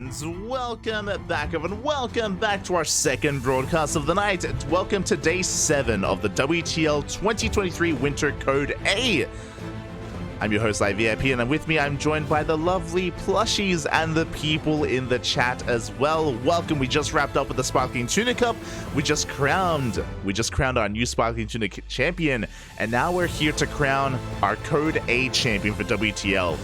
friends, welcome back everyone, welcome back to our second broadcast of the night. Welcome to day 7 of the WTL 2023 Winter Code A. I'm your host, LiveVIP, and with me I'm joined by the lovely plushies and the people in the chat as well. Welcome. We just wrapped up with the Sparkling Tuna Cup. We just crowned our new Sparkling Tuna champion, and now we're here to crown our Code A champion for WTL.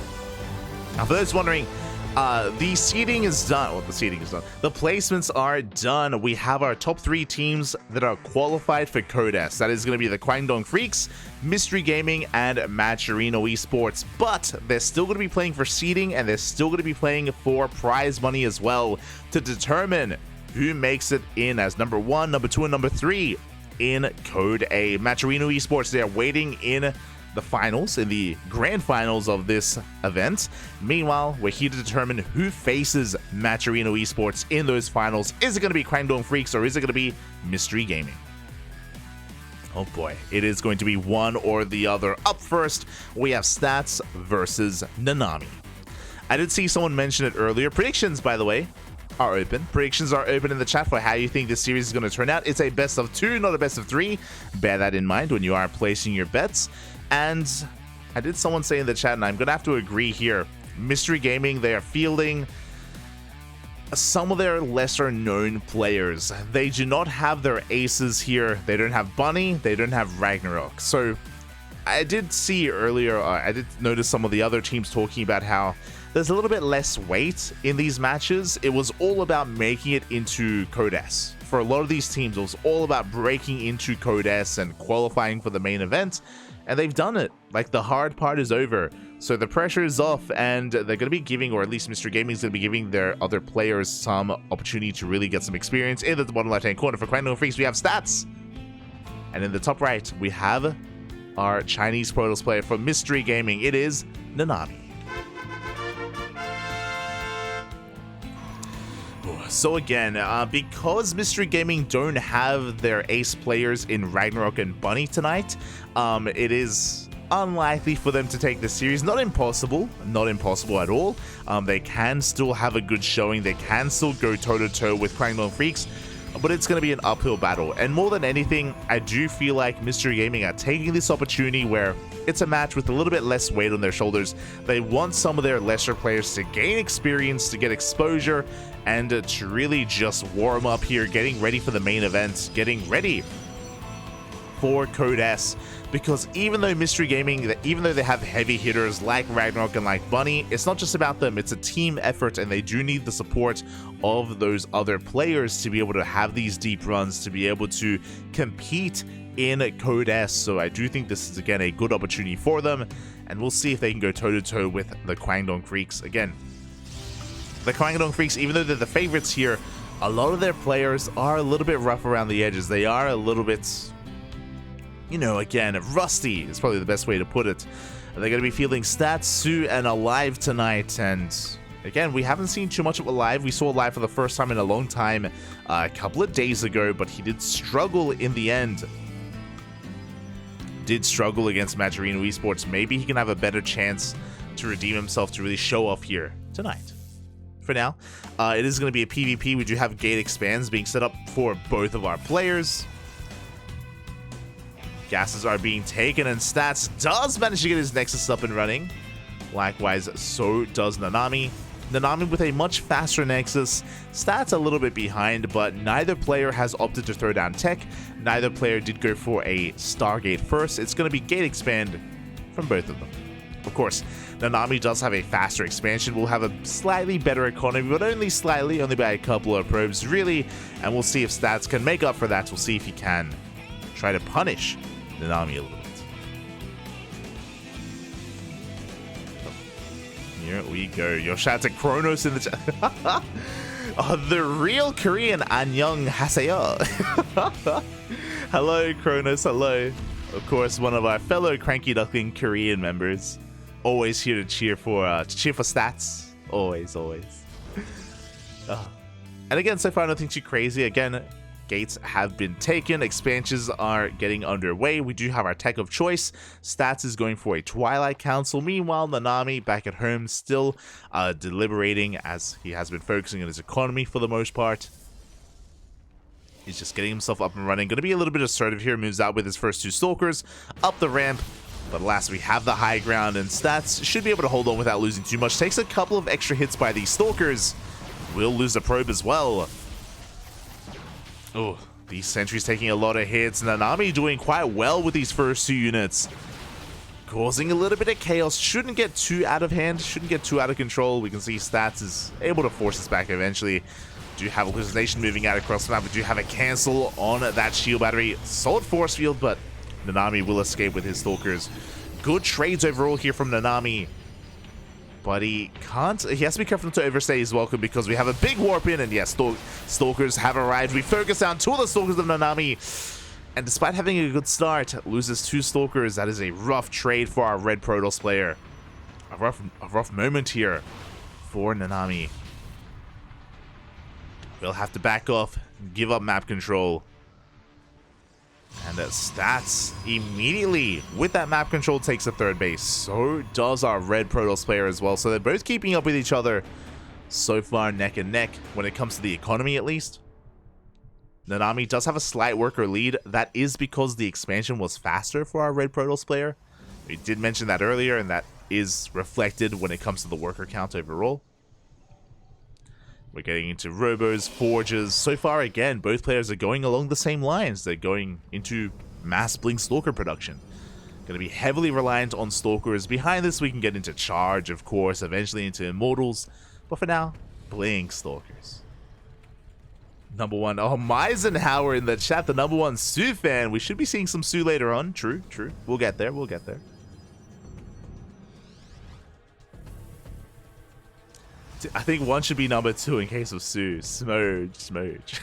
Now, for those wondering, the seeding is done. Well, the seeding is done. The placements are done. We have our top 3 teams that are qualified for Code S. That is going to be the KWANGDONG Freecs, Mystery Gaming, and Matcherino Esports. But they're still going to be playing for seeding, and they're still going to be playing for prize money as well to determine who makes it in as number 1, number 2, and number 3 in Code A. Matcherino Esports, they are waiting in the finals, in the grand finals of this event. Meanwhile, we're here to determine who faces Matcherino Esports in those finals. Is it going to be KWANGDONG Freecs or is it going to be Mystery Gaming? Oh boy, it is going to be one or the other. Up first, we have Stats versus Nanami. I did see someone mention it earlier. Predictions, by the way, are open. Predictions are open in the chat for how you think this series is going to turn out. It's a best of 2, not a best of 3. Bear that in mind when you are placing your bets. And I did someone say in the chat, and I'm going to have to agree here, Mystery Gaming, they are fielding some of their lesser known players. They do not have their aces here. They don't have Bunny, they don't have Ragnarok. So I did see earlier, I did notice some of the other teams talking about how there's a little bit less weight in these matches. It was all about making it into Code S. For a lot of these teams, it was all about breaking into Code S and qualifying for the main event. And they've done it. Like, the hard part is over. So the pressure is off, and they're going to be giving, or at least Mr. Gaming is going to be giving their other players some opportunity to really get some experience. In the bottom left-hand corner for KWANGDONG Freecs, we have Stats. And in the top right, we have our Chinese Protoss player from Mystery Gaming. It is Nanami. So again, because Mystery Gaming don't have their ace players in Ragnarok and Bunny tonight, it is unlikely for them to take this series. Not impossible at all. They can still have a good showing. They can still go toe-to-toe with KWANGDONG Freecs, but it's going to be an uphill battle. And more than anything, I do feel like Mystery Gaming are taking this opportunity where it's a match with a little bit less weight on their shoulders. They want some of their lesser players to gain experience, to get exposure, and to really just warm up here, getting ready for the main event, getting ready for Code S. Because even though Mystery Gaming, even though they have heavy hitters like Ragnarok and like Bunny, it's not just about them, it's a team effort, and they do need the support of those other players to be able to have these deep runs, to be able to compete in Code S. So I do think this is, again, a good opportunity for them, and we'll see if they can go toe-to-toe with the KWANGDONG Freecs. Again, the KWANGDONG Freecs, even though they're the favorites here, a lot of their players are a little bit rough around the edges. They are a little bit, you know, again, rusty is probably the best way to put it. They're going to be fielding Stats, Sue, and Alive tonight, and again, we haven't seen too much of Alive. We saw Alive for the first time in a long time a couple of days ago, but he did struggle in the end. Did struggle against Matcherino Esports. Maybe he can have a better chance to redeem himself, to really show off here tonight. For now, it is going to be a PvP. We do have gate expands being set up for both of our players. Gases are being taken, and Stats does manage to get his Nexus up and running. Likewise, so does Nanami. Nanami with a much faster Nexus. Stats a little bit behind, but neither player has opted to throw down tech. Neither player did go for a Stargate first. It's going to be gate expand from both of them. Of course, Nanami does have a faster expansion. We'll have a slightly better economy, but only slightly, only by a couple of probes, really. And we'll see if Stats can make up for that. We'll see if he can try to punish Nanami a little bit. Here we go. Your shout to Kronos in the chat. Oh, the real Korean Annyeong haseyo. Hello, Kronos. Hello. Of course, one of our fellow KranKy Duckling Korean members. Always here to cheer for Stats. Always. And again, so far nothing too crazy. Again, Gates have been taken. Expansions are getting underway. We do have our tech of choice. Stats is going for a Twilight Council. Meanwhile, Nanami back at home still deliberating, as he has been focusing on his economy for the most part. He's just getting himself up and running. Going to be a little bit assertive here. Moves out with his first 2 Stalkers up the ramp. But alas, we have the high ground, and Stats should be able to hold on without losing too much. Takes a couple of extra hits by these Stalkers. Will lose the probe as well. Oh, these sentries taking a lot of hits. Nanami doing quite well with these first 2 units. Causing a little bit of chaos. Shouldn't get too out of hand. Shouldn't get too out of control. We can see Stats is able to force us back eventually. Do have hallucination moving out across the map. We do have a cancel on that shield battery. Solid force field, but Nanami will escape with his Stalkers. Good trades overall here from Nanami. But he can't. He has to be careful to overstay his welcome, because we have a big warp in, and yes, Stalkers have arrived. We focus down 2 of the Stalkers of Nanami, and despite having a good start, loses 2 Stalkers. That is a rough trade for our red Protoss player. A rough moment here for Nanami. We'll have to back off, give up map control. And Stats immediately with that map control takes the 3rd base. So does our red Protoss player as well. So they're both keeping up with each other so far, neck and neck, when it comes to the economy at least. Nanami does have a slight worker lead. That is because the expansion was faster for our red Protoss player. We did mention that earlier, and that is reflected when it comes to the worker count overall. We're getting into robos, forges. So far, again, both players are going along the same lines. They're going into mass blink Stalker production. Going to be heavily reliant on Stalkers. Behind this, we can get into Charge, of course, eventually into Immortals. But for now, blink Stalkers. Number 1. Oh, Meisenhower in the chat. The number 1 Sue fan. We should be seeing some Sue later on. True, true. We'll get there. We'll get there. I think 1 should be number 2 in case of Sue. Smooge.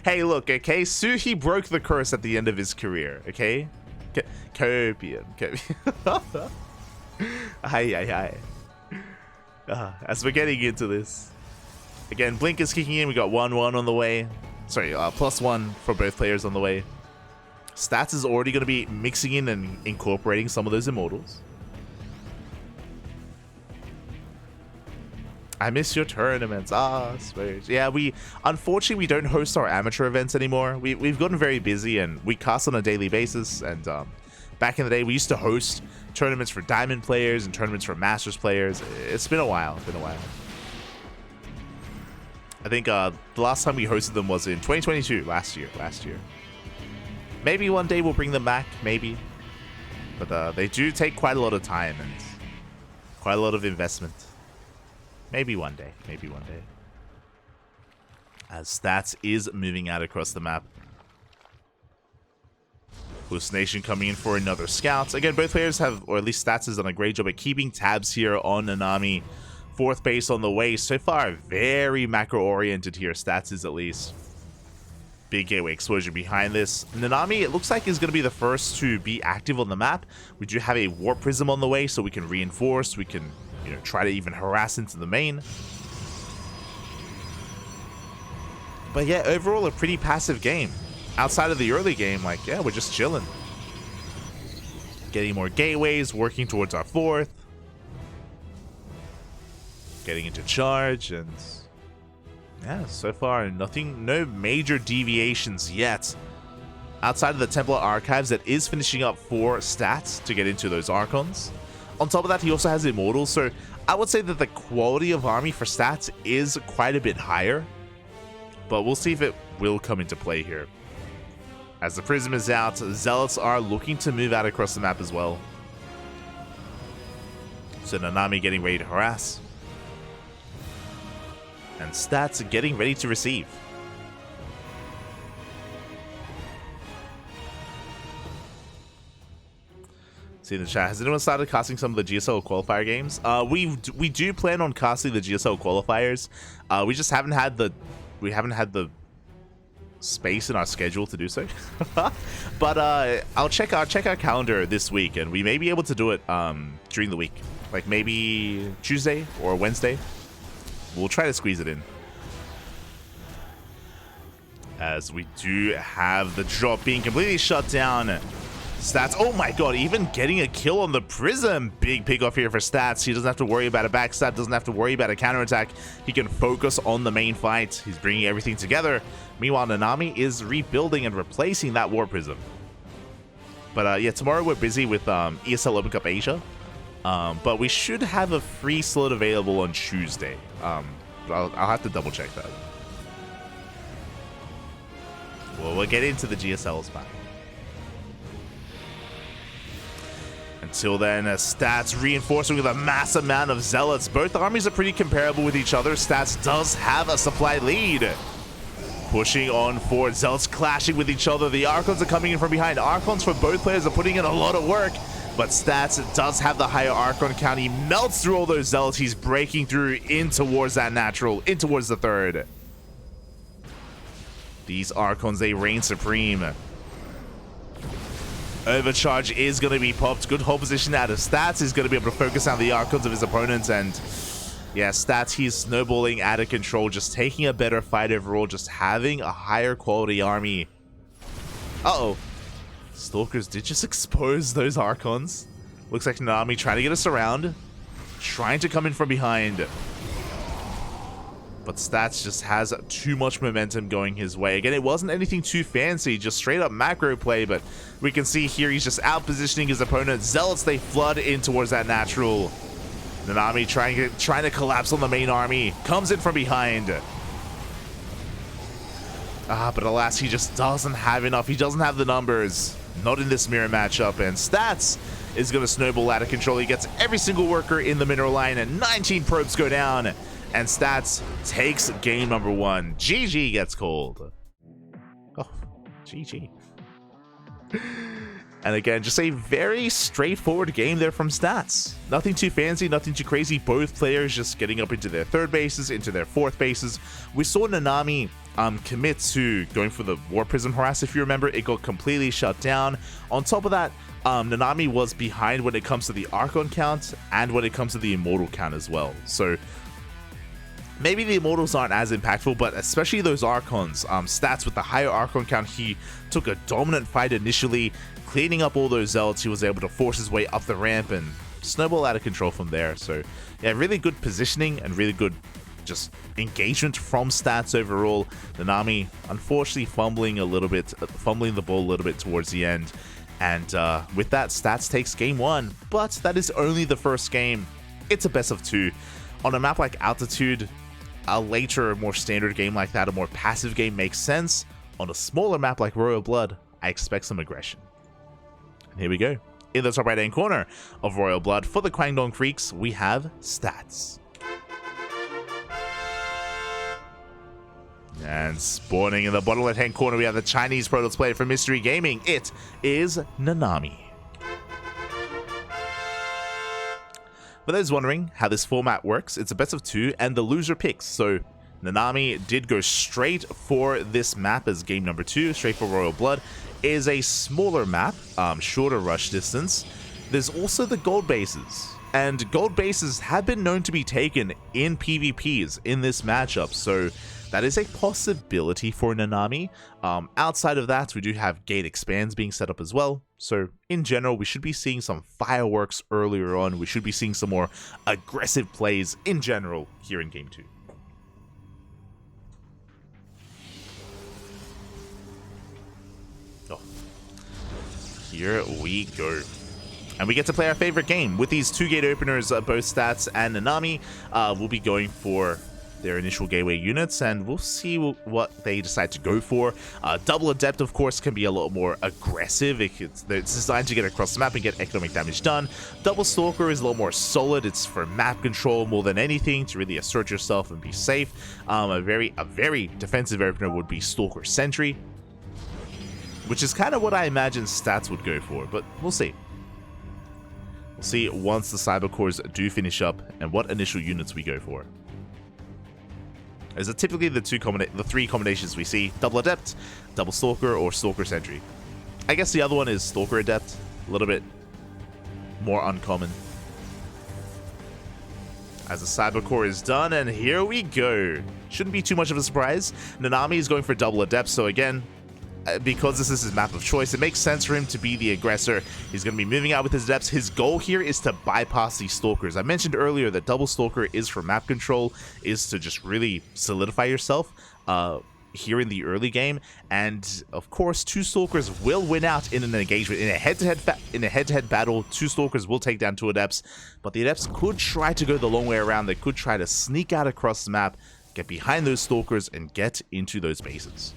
Hey, look, okay? Sue, he broke the curse at the end of his career, okay? Copium. Hi. As we're getting into this. Again, Blink is kicking in. We got 1-1 on the way. Sorry, +1 for both players on the way. Stats is already going to be mixing in and incorporating some of those Immortals. I miss your tournaments. Smooch. Yeah, unfortunately we don't host our amateur events anymore. We've gotten very busy, and we cast on a daily basis. And back in the day, we used to host tournaments for Diamond players and tournaments for Masters players. It's been a while. I think the last time we hosted them was in 2022, last year. Maybe one day we'll bring them back, maybe. But they do take quite a lot of time and quite a lot of investment. Maybe one day. As Stats is moving out across the map. Hallucination coming in for another scout. Again, both players have, or at least Stats has done a great job at keeping tabs here on Nanami. 4th base on the way. So far, very macro-oriented here. Stats is at least. Big gateway explosion behind this. Nanami, it looks like, is going to be the first to be active on the map. We do have a Warp Prism on the way, so we can reinforce. We can, try to even harass into the main. But yeah, overall, a pretty passive game. Outside of the early game, yeah, we're just chilling. Getting more gateways, working towards our 4th. Getting into Charge, and yeah, so far, no major deviations yet. Outside of the Templar Archives that is finishing up for Stats to get into those Archons. On top of that, he also has Immortals, so I would say that the quality of army for Stats is quite a bit higher. But we'll see if it will come into play here. As the Prism is out, Zealots are looking to move out across the map as well. So Nanami getting ready to harass. And Stats getting ready to receive. See in the chat, has anyone started casting some of the GSL qualifier games? We do plan on casting the GSL qualifiers. We just haven't had the space in our schedule to do so. But I'll check our calendar this week, and we may be able to do it during the week, like maybe Tuesday or Wednesday. We'll try to squeeze it in. as we do have the drop being completely shut down. Stats, oh my god, even getting a kill on the Prism. Big pick off here for Stats. He doesn't have to worry about a backstab, doesn't have to worry about a counterattack. He can focus on the main fight. He's bringing everything together. Meanwhile, Nanami is rebuilding and replacing that War Prism. But yeah, tomorrow we're busy with ESL Open Cup Asia. But we should have a free slot available on Tuesday. I'll have to double check that. Well, we'll get into the GSLs back. Until then, Stats reinforcing with a mass amount of Zealots. Both armies are pretty comparable with each other. Stats does have a supply lead. Pushing on forward, Zealots clashing with each other. The Archons are coming in from behind. Archons for both players are putting in a lot of work. But Stats does have the higher Archon count. He melts through all those Zealots. He's breaking through in towards that natural, in towards the third. These Archons, they reign supreme. Overcharge is going to be popped. Good hold position out of Stats. He's going to be able to focus on the Archons of his opponents. And yeah, Stats, he's snowballing out of control. Just taking a better fight overall. Just having a higher quality army. Uh-oh. Stalkers did just expose those Archons. Looks like Nanami trying to get us around. Trying to come in from behind. But Stats just has too much momentum going his way. Again, it wasn't anything too fancy, just straight up macro play, but we can see here he's just out-positioning his opponent. Zealots, they flood in towards that natural. Nanami trying to collapse on the main army. Comes in from behind. But alas, he just doesn't have enough. He doesn't have the numbers. Not in this mirror matchup, and Stats is going to snowball out of control. He gets every single worker in the mineral line, and 19 probes go down. And Stats takes game number 1. GG gets called. Oh, GG. And again, just a very straightforward game there from Stats. Nothing too fancy, nothing too crazy. Both players just getting up into their third bases, into their fourth bases. We saw Nanami commit to going for the War Prism harass. If you remember, it got completely shut down. On top of that, Nanami was behind when it comes to the Archon count and when it comes to the Immortal count as well. So maybe the Immortals aren't as impactful, but especially those Archons. Stats with the higher Archon count, he took a dominant fight initially, cleaning up all those Zealots. He was able to force his way up the ramp and snowball out of control from there. So yeah, really good positioning and really good just engagement from Stats overall. Nanami unfortunately fumbling the ball a little bit towards the end. And with that, Stats takes game 1, but that is only the first game. It's a best of 2. On a map like Altitude, a later, more standard game like that, a more passive game makes sense. On a smaller map like Royal Blood, I expect some aggression. And here we go. In the top right-hand corner of Royal Blood, for the KWANGDONG Freecs, we have Stats. And spawning in the bottom left-hand corner, we have the Chinese Protoss player from Mystery Gaming. It is Nanami. For those wondering how this format works, it's a best of 2 and the loser picks. So Nanami did go straight for this map as game number 2, straight for Royal Blood. It is a smaller map, shorter rush distance. There's also the gold bases, and gold bases have been known to be taken in PvPs in this matchup, so that is a possibility for Nanami. Outside of that, we do have gate expands being set up as well. So in general, we should be seeing some fireworks earlier on. We should be seeing some more aggressive plays in general here in game 2. Oh. Here we go. And we get to play our favorite game. With these 2 gate openers, both Stats and Nanami will be going for their initial gateway units, and we'll see what they decide to go for. Double Adept, of course, can be a lot more aggressive. It's designed to get across the map and get economic damage done. Double Stalker is a lot more solid. It's for map control more than anything, to really assert yourself and be safe. A very defensive opener would be Stalker Sentry, which is kind of what I imagine Stats would go for, but we'll see. We'll see once the Cyber Cores do finish up and what initial units we go for. Is it typically the 3 combinations we see: Double Adept, Double Stalker, or Stalker Sentry? I guess the other one is Stalker Adept, a little bit more uncommon. As the Cyber Core is done, and here we go. shouldn't be too much of a surprise. Nanami is going for double Adepts, so again, because this is his map of choice, it makes sense for him to be the aggressor. He's going to be moving out with his Adepts. His goal here is to bypass these Stalkers. I mentioned earlier that double Stalker is for map control, is to just really solidify yourself here in the early game, and of course 2 Stalkers will win out in an engagement. In a head-to-head battle, 2 Stalkers will take down 2 Adepts, but the Adepts could try to go the long way around. They could try to sneak out across the map, get behind those Stalkers, and get into those bases.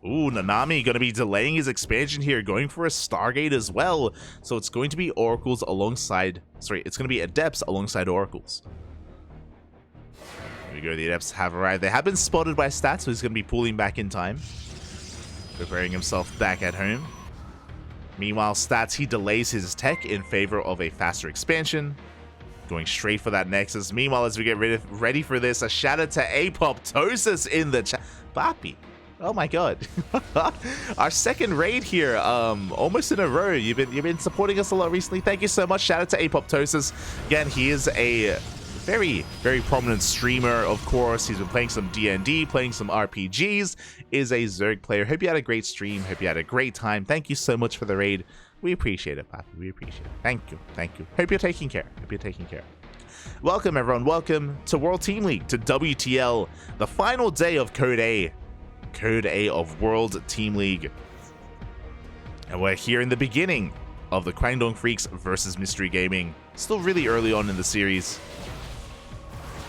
Ooh, Nanami going to be delaying his expansion here, going for a Stargate as well. So it's going to be Oracles alongside... Sorry, it's going to be Adepts alongside Oracles. Here we go, the Adepts have arrived. They have been spotted by Stats, so he's going to be pulling back in time. Preparing himself back at home. Meanwhile, Stats, he delays his tech in favor of a faster expansion. Going straight for that Nexus. Meanwhile, as we get ready for this, a shout out to Apoptosis in the chat. Papi. Oh my god. Our second raid here, almost in a row. You've been supporting us a lot recently. Thank you so much. Shout out to Apoptosis. Again, he is a very, very prominent streamer, of course. He's been playing some D&D, playing some RPGs, is a Zerg player. Hope you had a great stream. Hope you had a great time. Thank you so much for the raid. We appreciate it, Papi. We appreciate it. Thank you. Thank you. Hope you're taking care. Hope you're taking care. Welcome, everyone. Welcome to World Team League, to WTL, the final day of Code A. Code A of World Team League. And we're here in the beginning of the KWANGDONG Freecs versus Mystery Gaming. Still really early on in the series.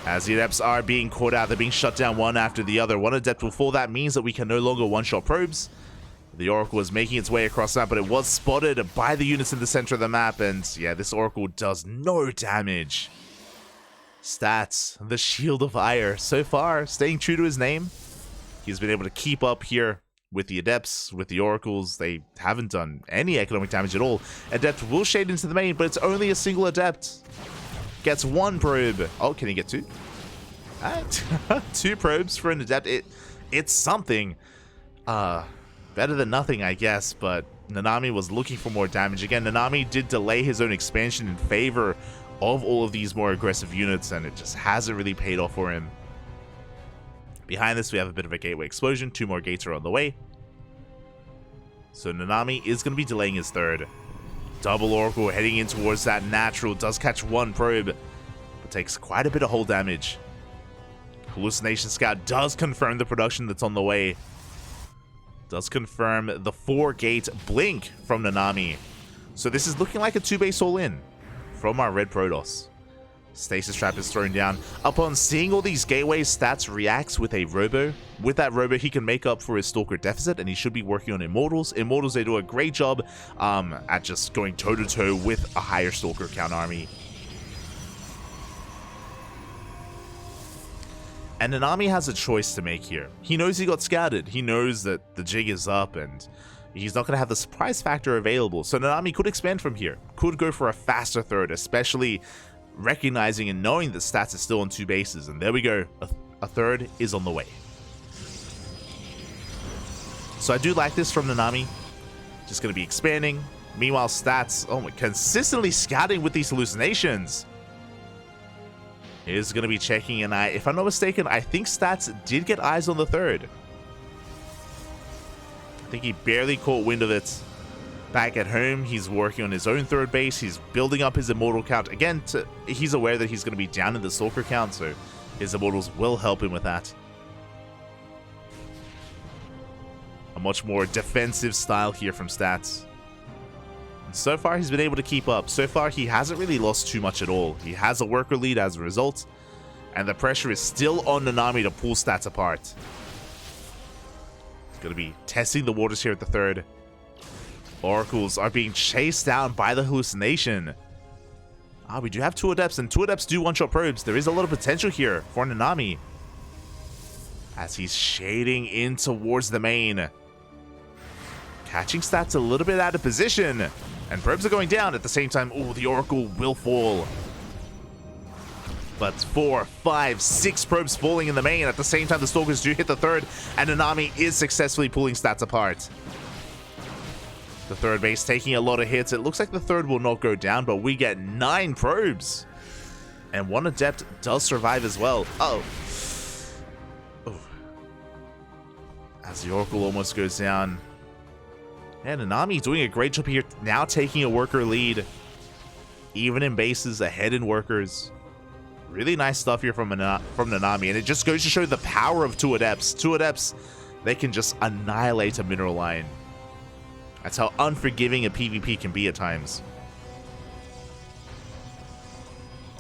As the Adepts are being caught out, they're being shut down one after the other. One Adept will fall. That means that we can no longer one-shot probes. The Oracle is making its way across the map, but it was spotted by the units in the center of the map. And yeah, this Oracle does no damage. Stats, the Shield of Ire. So far, staying true to his name. He's been able to keep up here with the Adepts, with the Oracles. They haven't done any economic damage at all. Adept will shade into the main, but it's only a single Adept. Gets 1 probe. Oh, can he get 2? 2 probes for an Adept. It's something. Better than nothing, I guess, but Nanami was looking for more damage. Again, Nanami did delay his own expansion in favor of all of these more aggressive units, and it just hasn't really paid off for him. Behind this, we have a bit of a gateway explosion. 2 more gates are on the way. So Nanami is going to be delaying his 3rd. Double Oracle heading in towards that natural. Does catch 1 probe, but takes quite a bit of hull damage. Hallucination Scout does confirm the production that's on the way. Does confirm the 4-gate blink from Nanami. So this is looking like a 2-base all-in from our Red Protoss. Stasis Trap is thrown down. Upon seeing all these gateways, Stats reacts with a Robo. With that Robo, he can make up for his Stalker deficit, and he should be working on Immortals. Immortals, they do a great job at just going toe-to-toe with a higher Stalker count army. And Nanami has a choice to make here. He knows he got scouted. He knows that the jig is up, and he's not going to have the surprise factor available. So Nanami could expand from here. Could go for a faster 3rd, especially recognizing and knowing that Stats is still on 2 bases. And there we go. A 3rd is on the way. So I do like this from Nanami. Just going to be expanding. Meanwhile, Stats, consistently scouting with these hallucinations. Is going to be checking an eye. If I'm not mistaken, I think Stats did get eyes on the 3rd. I think he barely caught wind of it. Back at home, he's working on his own 3rd base. He's building up his Immortal count. Again, he's aware that he's going to be down in the Stalker count, so his Immortals will help him with that. A much more defensive style here from Stats. And so far, he's been able to keep up. So far, he hasn't really lost too much at all. He has a worker lead as a result, and the pressure is still on Nanami to pull Stats apart. He's going to be testing the waters here at the 3rd. Oracles are being chased down by the hallucination. We do have 2 Adepts, and 2 Adepts do one-shot probes. There is a lot of potential here for Nanami, as he's shading in towards the main. Catching Stats a little bit out of position, and probes are going down at the same time. Oh, the Oracle will fall. But 4, 5, 6 probes falling in the main. At the same time, the Stalkers do hit the 3rd, and Nanami is successfully pulling Stats apart. The 3rd base taking a lot of hits. It looks like the 3rd will not go down, but we get 9 probes. And one Adept does survive as well. Oh. As the Oracle almost goes down. And Nanami doing a great job here, now taking a worker lead. Even in bases, ahead in workers. Really nice stuff here from Nanami, and it just goes to show the power of two Adepts. Two Adepts, they can just annihilate a mineral line. That's how unforgiving a PvP can be at times.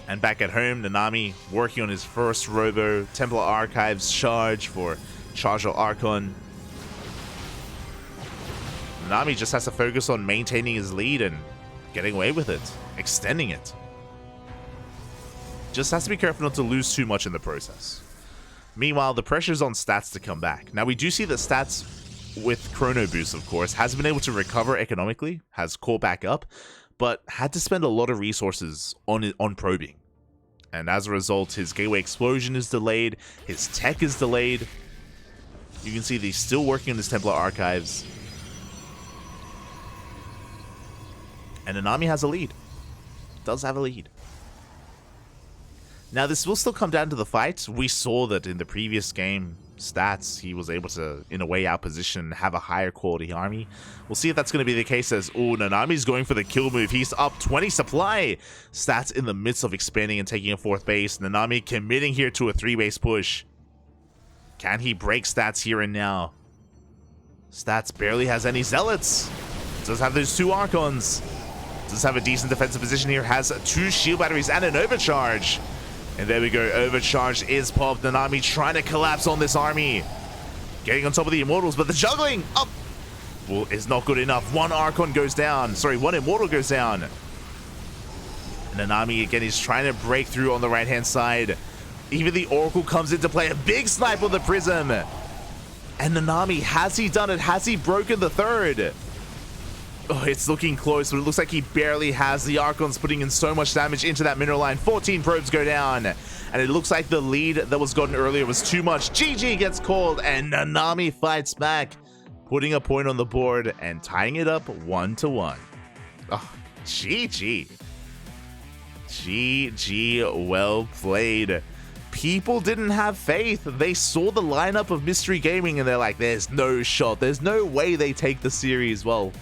And back at home, Nanami working on his first Robo Templar Archives charge for Chargeal Archon. Nanami just has to focus on maintaining his lead and getting away with it, extending it. Just has to be careful not to lose too much in the process. Meanwhile, the pressure's on Stats to come back. Now, we do see that Stats, with Chrono Boost, of course, has been able to recover economically, has caught back up, but had to spend a lot of resources on probing. And as a result, his Gateway Explosion is delayed, his tech is delayed. You can see that he's still working on his Templar Archives. And Nanami has a lead. Does have a lead. Now, this will still come down to the fight. We saw that in the previous game, Stats, he was able to, in a way, outposition, have a higher quality army. We'll see if that's going to be the case as, oh, Nanami's going for the kill move. He's up 20 supply. Stats in the midst of expanding and taking a 4th base. Nanami committing here to a 3-base push. Can he break Stats here and now? Stats barely has any Zealots. Does have those 2 Archons. Does have a decent defensive position here. Has 2 shield batteries and an overcharge. And there we go, overcharge is popped. Nanami trying to collapse on this army. Getting on top of the Immortals, but the juggling up is not good enough. 1 Archon goes down. Sorry, 1 Immortal goes down. And Nanami, again, is trying to break through on the right-hand side. Even the Oracle comes into play. A big snipe on the Prism. And Nanami, has he done it? Has he broken the 3rd? Oh, it's looking close, but it looks like he barely has. The Archons putting in so much damage into that mineral line. 14 probes go down. And it looks like the lead that was gotten earlier was too much. GG gets called, and Nanami fights back, putting a point on the board and tying it up 1-1. Oh, GG. GG, well played. People didn't have faith. They saw the lineup of Mystery Gaming, and they're like, there's no shot. There's no way they take the series. Well,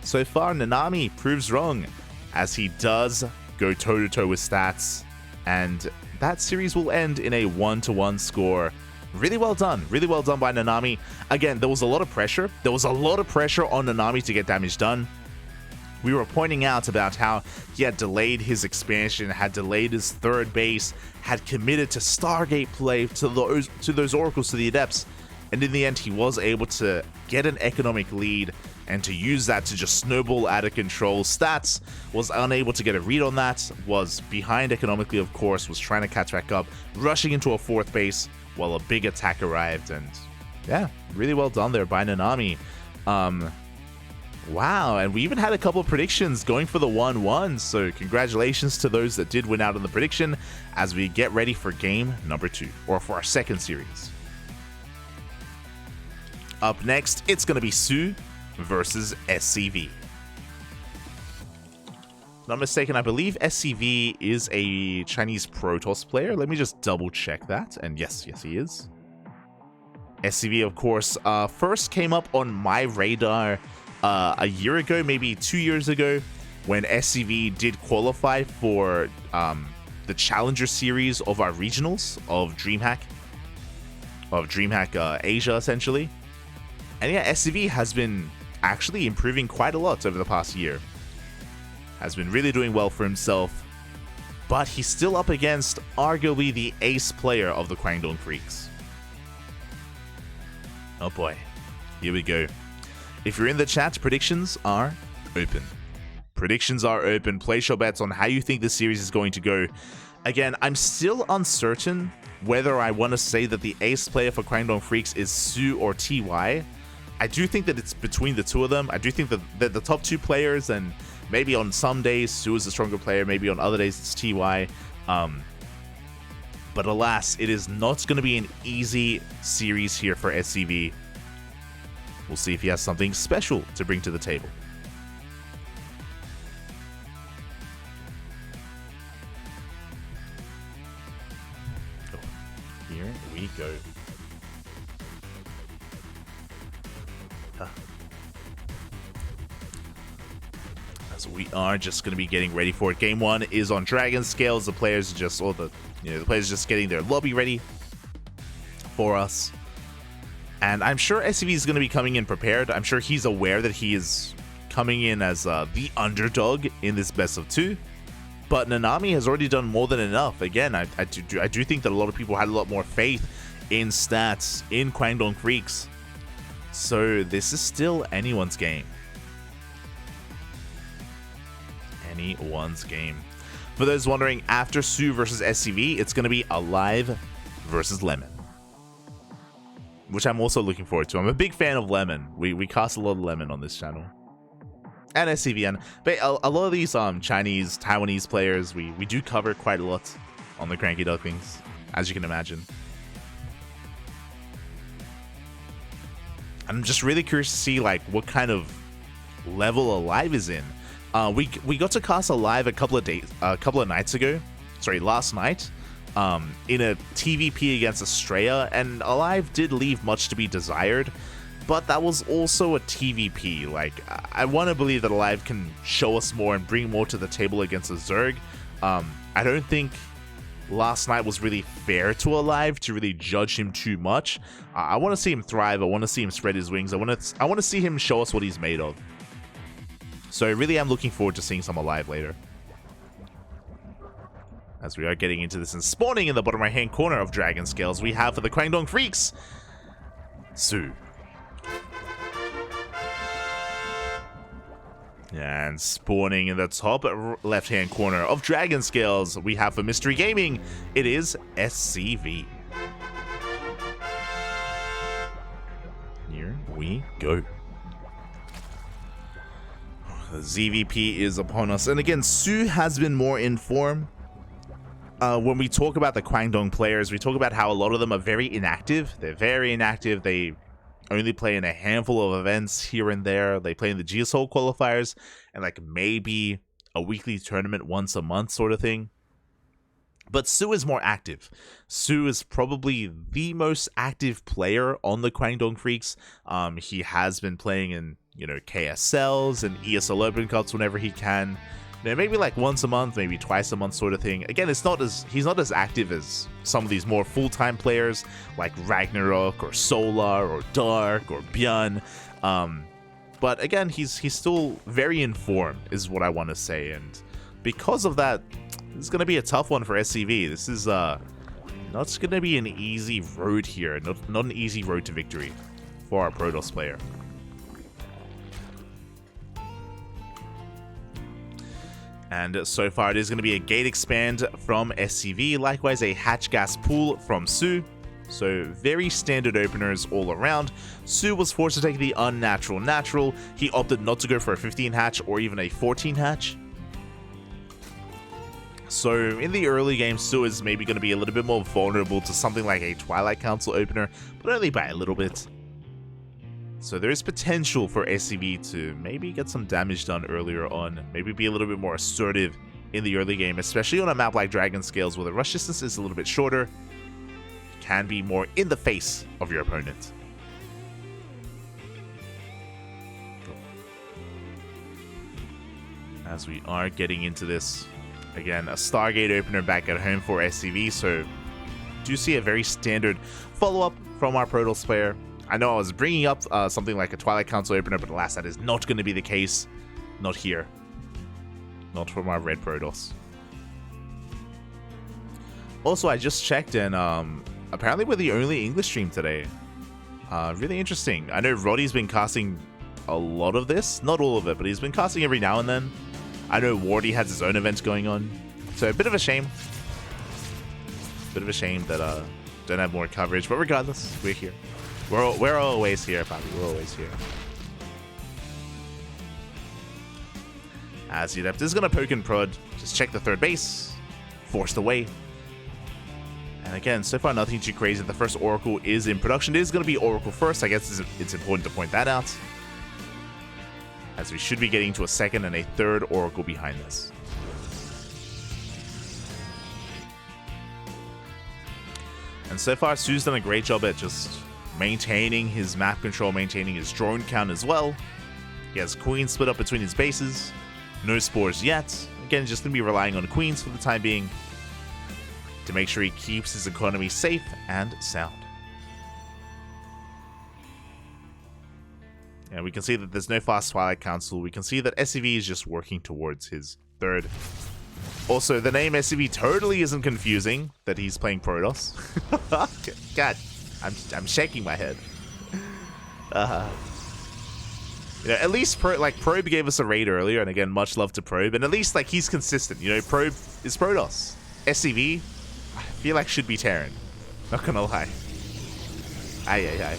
so far, Nanami proves wrong, as he does go toe-to-toe with Stats, and that series will end in a 1-1 score. Really well done by Nanami. Again, there was a lot of pressure. There was a lot of pressure on Nanami to get damage done. We were pointing out about how he had delayed his expansion, had delayed his 3rd base, had committed to Stargate play to those Oracles, to the Adepts, and in the end, he was able to get an economic lead and to use that to just snowball out of control. Stats was unable to get a read on that, was behind economically, of course, was trying to catch back up, rushing into a 4th base while a big attack arrived, and yeah, really well done there by Nanami. Wow, and we even had a couple of predictions going for the 1-1, so congratulations to those that did win out on the prediction as we get ready for game number 2, or for our 2nd series. Up next, it's going to be Su versus SCV. Not mistaken, I believe SCV is a Chinese Protoss player. Let me just double check that. And yes, he is. SCV, of course, first came up on my radar a year ago, maybe 2 years ago, when SCV did qualify for the Challenger series of our regionals of DreamHack Asia, essentially. And yeah, SCV has been actually improving quite a lot over the past year. Has been really doing well for himself, but he's still up against arguably the ace player of the KWANGDONG Freecs. Oh boy, here we go. If you're in the chat, predictions are open. Predictions are open. Place your bets on how you think this series is going to go. Again, I'm still uncertain whether I want to say that the ace player for KWANGDONG Freecs is Su or TY. I do think that it's between the 2 of them. I do think that they're the top 2 players, and maybe on some days Su is the stronger player, maybe on other days it's TY. But alas, it is not going to be an easy series here for SCV. We'll see if he has something special to bring to the table. Here we go. As we are just going to be getting ready for it. Game 1 is on Dragon Scales. The players just, the players just getting their lobby ready for us. And I'm sure SCV is going to be coming in prepared. I'm sure he's aware that he is coming in as the underdog in this best of 2. But Nanami has already done more than enough. Again, I do think that a lot of people had a lot more faith in stats in KWANGDONG FREECS. So this is still anyone's game. Anyone's game. For those wondering, after Su versus SCV, it's going to be Alive versus Lemon, which I'm also looking forward to. I'm a big fan of Lemon. We cast a lot of Lemon on this channel. And SCV, but a lot of these Chinese, Taiwanese players, we do cover quite a lot on the CranKy Ducklings, as you can imagine. I'm just really curious to see like what kind of level Alive is in. We got to cast Alive a couple of nights ago. Sorry, last night. In a TVP against Australia, and Alive did leave much to be desired. But that was also a TVP. Like, I want to believe that Alive can show us more and bring more to the table against a Zerg. I don't think last night was really fair to Alive to really judge him too much. I want to see him thrive. I want to see him spread his wings. I want to see him show us what he's made of. So I really am looking forward to seeing some Alive later. As we are getting into this and spawning in the bottom right hand corner of Dragon Scales, we have for the KWANGDONG FREECS, Su. And spawning in the top left hand corner of Dragon Scales, we have for Mystery Gaming, it is SCV. Here we go. The ZVP is upon us, and again, Su has been more in form. When we talk about the KWANGDONG players, we talk about how a lot of them are very inactive. They're very inactive. They only play in a handful of events here and there. They play in the GSL qualifiers and like maybe a weekly tournament once a month sort of thing. But Su is more active. Su is probably the most active player on the KWANGDONG FREECS. He has been playing in, KSLs and ESL Open Cups whenever he can. Maybe like once a month, maybe twice a month sort of thing. Again, he's not as active as some of these more full-time players like Ragnarok or Solar or Dark or Björn. But again, he's still very informed is what I want to say. And because of that, this is going to be a tough one for SCV. This is not going to be an easy road here. Not an easy road to victory for our Protoss player. And so far, it is going to be a gate expand from SCV. Likewise, a hatch gas pool from Su. So very standard openers all around. Su was forced to take the unnatural natural. He opted not to go for a 15 hatch or even a 14 hatch. So in the early game, Su is maybe going to be a little bit more vulnerable to something like a Twilight Council opener, but only by a little bit. So there is potential for SCV to maybe get some damage done earlier on, maybe be a little bit more assertive in the early game, especially on a map like Dragon Scales where the rush distance is a little bit shorter. Can be more in the face of your opponent. As we are getting into this, again, a Stargate opener back at home for SCV, so do see a very standard follow-up from our Protoss player. I know I was bringing up something like a Twilight Council opener, but alas, that is not going to be the case. Not here. Not from our Red Protoss. Also, I just checked, and apparently we're the only English stream today. Really interesting. I know Roddy's been casting a lot of this. Not all of it, but he's been casting every now and then. I know Wardy has his own events going on. So a bit of a shame. Bit of a shame that don't have more coverage, but regardless, we're here. We're always here, Bobby. We're always here. As Udep is going to poke and prod. Just check the third base. Forced away. And again, so far nothing too crazy. The first Oracle is in production. It is going to be Oracle first. I guess it's important to point that out. As we should be getting to a second and a third Oracle behind this. And so far, Su's done a great job at just maintaining his map control, maintaining his drone count as well. He has queens split up between his bases. No spores yet. Again, just going to be relying on queens for the time being to make sure he keeps his economy safe and sound. And we can see that there's no fast Twilight Council. We can see that SCV is just working towards his third. Also, the name SCV totally isn't confusing that he's playing Protoss. God, I'm shaking my head. You know, at least Probe gave us a raid earlier, and again, much love to Probe. And at least like he's consistent. You know, Probe is Protoss. SCV, I feel like should be Terran. Not gonna lie. Aye.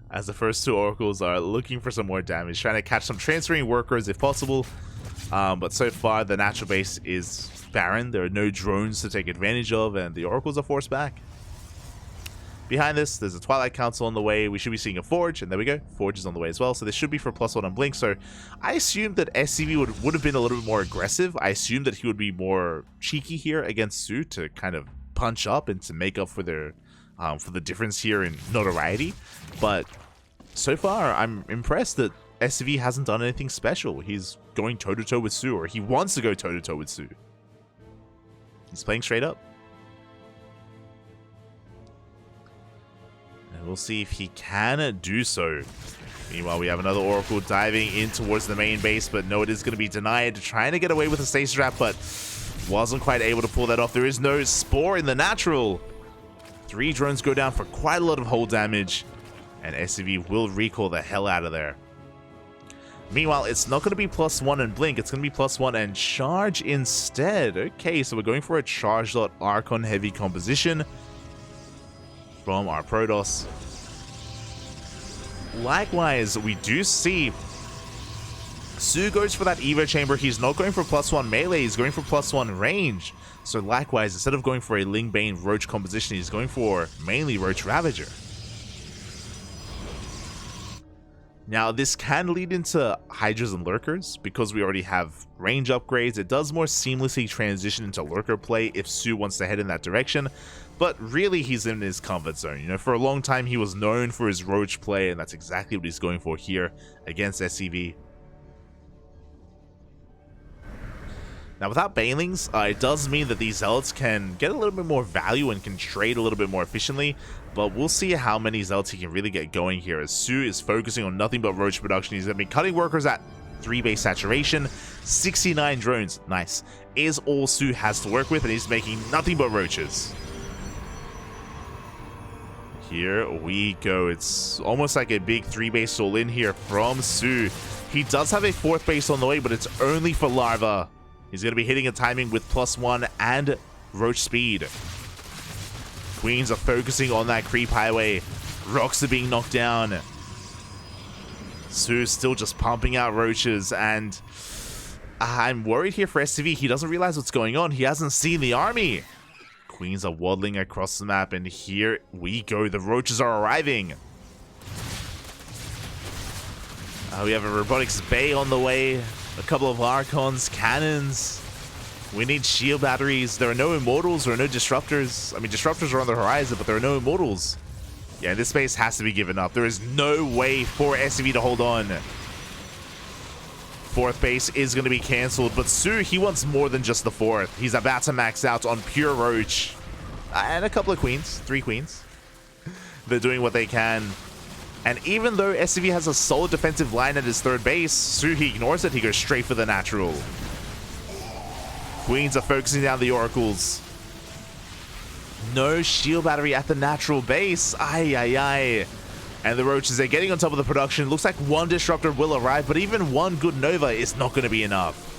As the first two oracles are looking for some more damage, trying to catch some transferring workers if possible. But so far, the natural base is barren. There are no drones to take advantage of, and the oracles are forced back. Behind this, there's a Twilight Council on the way. We should be seeing a Forge, and there we go. Forge is on the way as well, so this should be for +1 on Blink. So I assumed that SCV would have been a little bit more aggressive. I assumed that he would be more cheeky here against Su to kind of punch up and to make up for their for the difference here in notoriety. But so far, I'm impressed that SCV hasn't done anything special. He's going toe-to-toe with Su, or he wants to go toe-to-toe with Su. He's playing straight up. And we'll see if he can do so. Meanwhile, we have another Oracle diving in towards the main base, but no, it is going to be denied. Trying to get away with a stasis trap, but wasn't quite able to pull that off. There is no Spore in the natural. 3 drones go down for quite a lot of hull damage, and SCV will recall the hell out of there. Meanwhile, it's not going to be +1 and Blink, it's going to be +1 and Charge instead. Okay, so we're going for a Charge Archon heavy composition from our Protoss. Likewise, we do see Su goes for that Evo Chamber. He's not going for +1 melee, he's going for +1 range. So likewise, instead of going for a Ling Bane Roach composition, he's going for mainly Roach Ravager. Now, this can lead into Hydras and Lurkers, because we already have range upgrades. It does more seamlessly transition into Lurker play if Su wants to head in that direction, but really he's in his comfort zone. You know, for a long time he was known for his Roach play, and that's exactly what he's going for here against SCV. Now, without Banelings, it does mean that these Zealots can get a little bit more value and can trade a little bit more efficiently, but we'll see how many Zealots he can really get going here, as Su is focusing on nothing but Roach production. He's going to be cutting workers at 3 base saturation. 69 drones, nice, is all Su has to work with, and he's making nothing but Roaches. Here we go. It's almost like a big 3 base all in here from Su. He does have a 4th base on the way, but it's only for Larva. He's going to be hitting a timing with +1 and Roach speed. Queens are focusing on that creep highway. Rocks are being knocked down. Su's still just pumping out Roaches, and I'm worried here for SCV. He doesn't realize what's going on. He hasn't seen the army. Queens are waddling across the map, and here we go. The Roaches are arriving. We have a Robotics Bay on the way. A couple of Archons, cannons. We need shield batteries. There are no Immortals, there are no Disruptors. I mean, Disruptors are on the horizon, but there are no Immortals. Yeah, this base has to be given up. There is no way for SCV to hold on. 4th base is going to be cancelled, but Su, he wants more than just the 4th. He's about to max out on pure Roach. And a couple of Queens, 3 Queens. They're doing what they can. And even though SCV has a solid defensive line at his 3rd base, Su, he ignores it. He goes straight for the natural. Queens are focusing down the Oracles. No shield battery at the natural base. Aye. And the Roaches are getting on top of the production. Looks like 1 Disruptor will arrive, but even 1 good Nova is not going to be enough.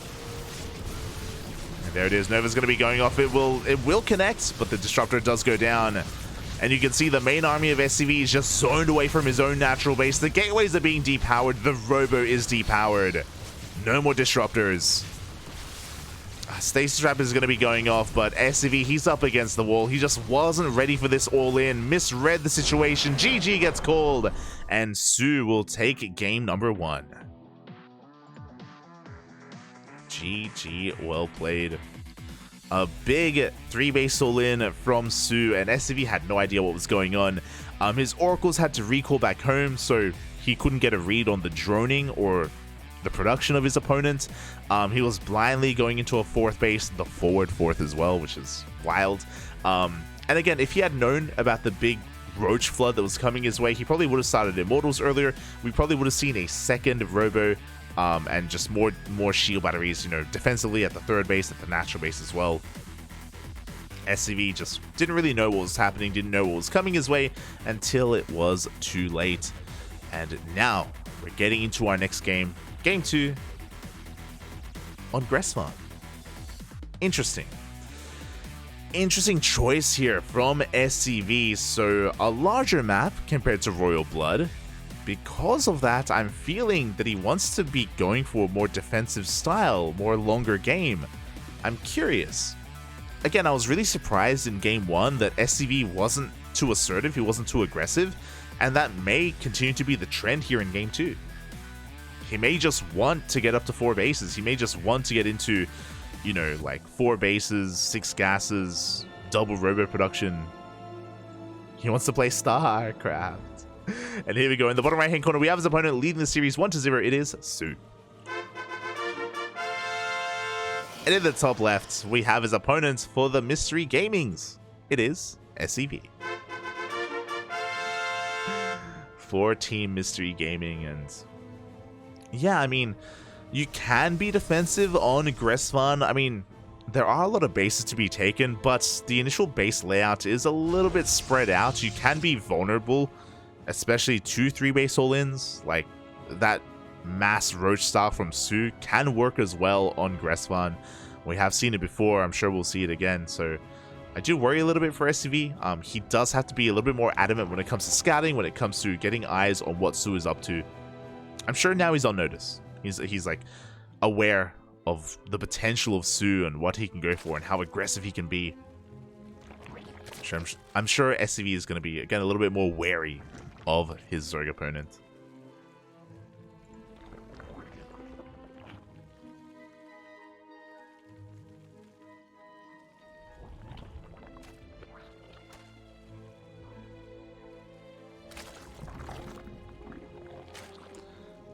And there it is. Nova's going to be going off. It will connect, but the Disruptor does go down. And you can see the main army of SCV is just zoned away from his own natural base. The gateways are being depowered. The Robo is depowered. No more Disruptors. Stasis Trap is going to be going off, but SCV, he's up against the wall. He just wasn't ready for this all-in. Misread the situation. GG gets called. And Su will take game number 1. GG, well played. A big 3-base all-in from Su, and SCV had no idea what was going on. His Oracles had to recall back home, so he couldn't get a read on the droning or the production of his opponent. He was blindly going into a 4th base, the forward 4th as well, which is wild. And again, if he had known about the big Roach flood that was coming his way, he probably would have started Immortals earlier. We probably would have seen a second Robo and just more shield batteries, you know, defensively at the 3rd base, at the natural base as well. SCV just didn't really know what was happening, didn't know what was coming his way until it was too late. And now we're getting into our next game, Game 2 on Gressfarm. Interesting choice here from SCV. So a larger map compared to Royal Blood. Because of that, I'm feeling that he wants to be going for a more defensive style, more longer game. I'm curious. Again, I was really surprised in Game 1 that SCV wasn't too assertive, he wasn't too aggressive, and that may continue to be the trend here in Game 2. He may just want to get up to 4 bases, he may just want to get into, you know, like 4 bases, 6 gases, double robo production. He wants to play StarCraft. And here we go. In the bottom right hand corner, we have his opponent leading the series 1-0. It is Su. And in the top left, we have his opponent for the Mystery Gamings. It is SCV. 4-team Mystery Gaming. And yeah, I mean, you can be defensive on Gressfarm. I mean, there are a lot of bases to be taken, but the initial base layout is a little bit spread out. You can be vulnerable, especially 2 3-base all-ins. Like that mass Roach style from Su can work as well on Gressfarm. We have seen it before, I'm sure we'll see it again. So I do worry a little bit for SCV. He does have to be a little bit more adamant when it comes to scouting, when it comes to getting eyes on what Su is up to. I'm sure now he's on notice. He's like aware of the potential of Su and what he can go for and how aggressive he can be. I'm sure SCV is going to be, again, a little bit more wary of his Zerg opponent.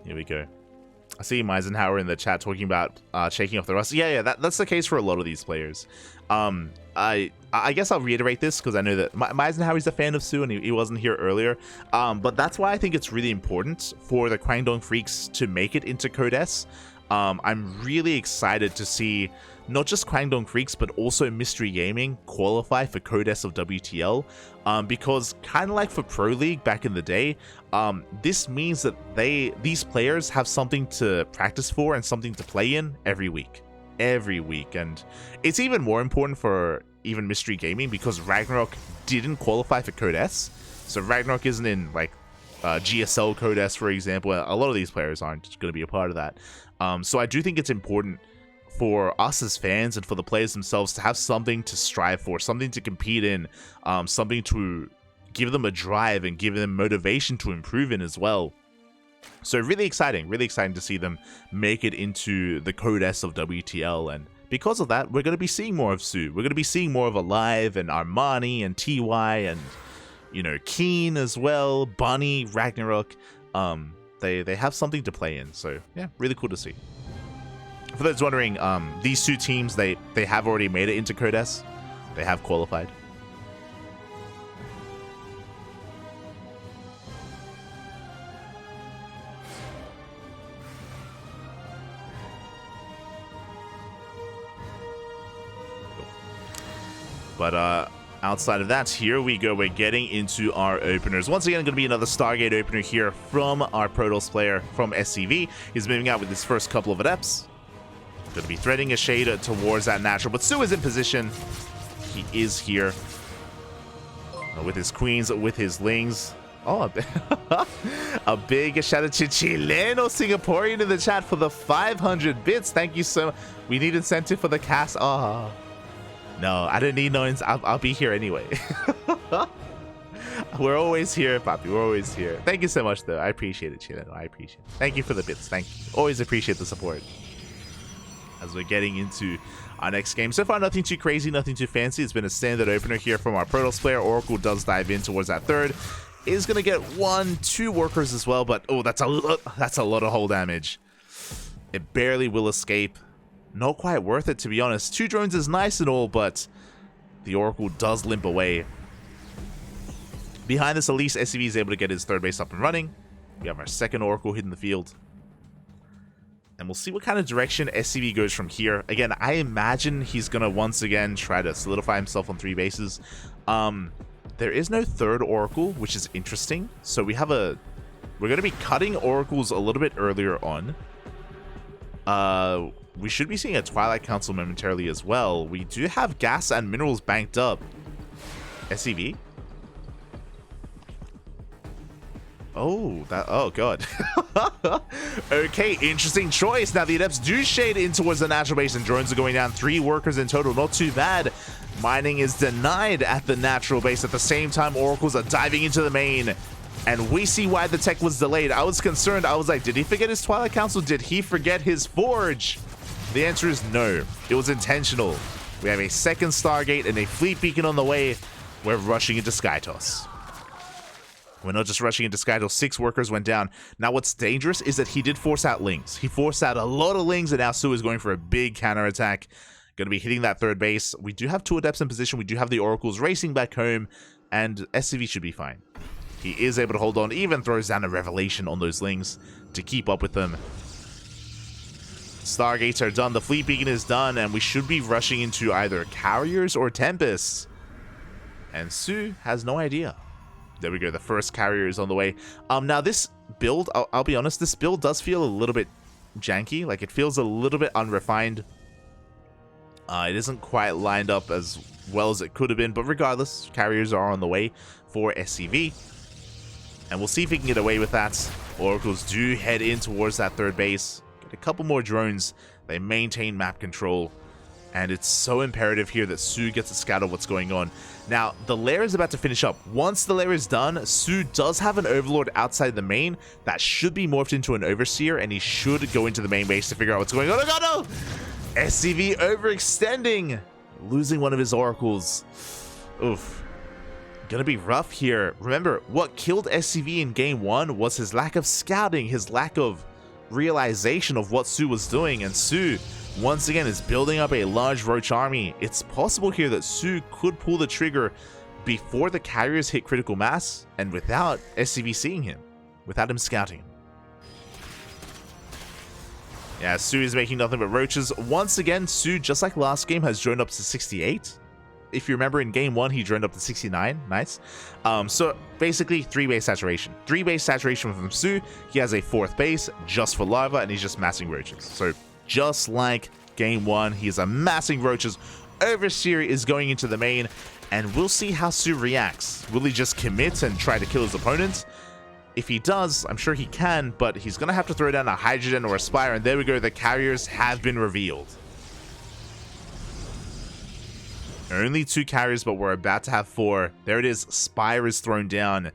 Here we go. I see Meisenhower in the chat talking about shaking off the rust. Yeah, that's the case for a lot of these players. I guess I'll reiterate this because I know that Meisenhower is a fan of Su and he wasn't here earlier. But that's why I think it's really important for the KWANGDONG Freecs to make it into Code S. I'm really excited to see not just KWANGDONG Freecs, but also Mystery Gaming qualify for Code S of WTL. Because kind of like for Pro League back in the day, this means that these players have something to practice for and something to play in every week. And it's even more important for even Mystery Gaming because Ragnarok didn't qualify for Code S. So Ragnarok isn't in like GSL Code S, for example. A lot of these players aren't going to be a part of that. So I do think it's important for us as fans and for the players themselves to have something to strive for, something to compete in, something to give them a drive and give them motivation to improve in as well. So really exciting to see them make it into the Code S of WTL. And because of that, we're going to be seeing more of Su. We're going to be seeing more of Alive and Armani and TY and, you know, Keen as well, Bunny, Ragnarok. They have something to play in. So yeah, really cool to see. For those wondering, these 2 teams, they have already made it into Code S. They have qualified. But outside of that, here we go. We're getting into our openers. Once again, going to be another Stargate opener here from our Protoss player from SCV. He's moving out with his first couple of adepts. Going to be threading a shade towards that natural, but Su is in position. He is here with his queens, with his lings. Oh, a big shout out to Chileno Singaporean in the chat for the 500 bits. Thank you so much. We need incentive for the cast. Oh, no, I didn't need no incentive. I'll be here anyway. We're always here, Papi. We're always here. Thank you so much, though. I appreciate it, Chileno. I appreciate it. Thank you for the bits. Thank you. Always appreciate the support. As we're getting into Our next game, so far nothing too crazy, nothing too fancy. It's been a standard opener here from our Protoss player. Oracle does dive in towards that third. Is going to get 1-2 workers as well, but oh, that's a lot of hull damage. It barely will escape. Not quite worth it, to be honest. 2 drones is nice and all, but the Oracle does limp away. Behind this, at least SCV is able to get his third base up and running. We have our second Oracle hitting the field. And we'll see what kind of direction SCV goes from here. Again, I imagine he's going to once again try to solidify himself on 3 bases. There is no third Oracle, which is interesting. So we're going to be cutting Oracles a little bit earlier on. We should be seeing a Twilight Council momentarily as well. We do have gas and minerals banked up. SCV? Oh, god. Okay, interesting choice. Now the Adepts do shade in towards the natural base, and drones are going down. 3 workers in total, not too bad. Mining is denied at the natural base. At the same time, Oracles are diving into the main, and we see why the tech was delayed. I was concerned. I was like, did he forget his Twilight Council? Did he forget his Forge? The answer is no. It was intentional. We have a second Stargate and a fleet beacon on the way. We're rushing into Skytoss. We're not just rushing into Skytoss. 6 workers went down. Now, what's dangerous is that he did force out Lings. He forced out a lot of Lings, and now Su is going for a big counterattack. Going to be hitting that third base. We do have 2 Adepts in position. We do have the Oracles racing back home, and SCV should be fine. He is able to hold on, even throws down a Revelation on those Lings to keep up with them. Stargates are done. The fleet beacon is done, and we should be rushing into either carriers or Tempests. And Su has no idea. There we go. The first carrier is on the way. Now this build, I'll be honest, this build does feel a little bit janky. Like, it feels a little bit unrefined. It isn't quite lined up as well as it could have been, but regardless, carriers are on the way for SCV. And we'll see if he can get away with that. Oracles do head in towards that third base. Get a couple more drones. They maintain map control. And it's so imperative here that Su gets a scout of what's going on. Now, the lair is about to finish up. Once the lair is done, Su does have an Overlord outside the main. That should be morphed into an Overseer, and he should go into the main base to figure out what's going on. Oh, God, no! SCV overextending. Losing one of his Oracles. Oof. Gonna be rough here. Remember, what killed SCV in Game 1 was his lack of scouting, his lack of realization of what Su was doing, and Su once again is building up a large Roach army. It's possible here that Su could pull the trigger before the carriers hit critical mass and without SCV seeing him, without him scouting him. Yeah, Su is making nothing but roaches. Once again, Su, just like last game, has droned up to 68. If you remember, in Game 1, he droned up to 69. Nice. So basically, 3 base saturation. 3 base saturation from Su. He has a 4th base just for larva, and he's just massing roaches. So just like Game 1, he's amassing roaches. Overseer is going into the main, and we'll see how Su reacts. Will he just commit and try to kill his opponent? If he does, I'm sure he can, but he's going to have to throw down a Hydrogen or a Spire, and there we go. The carriers have been revealed. Only 2 carriers, but we're about to have 4. There it is. Spire is thrown down,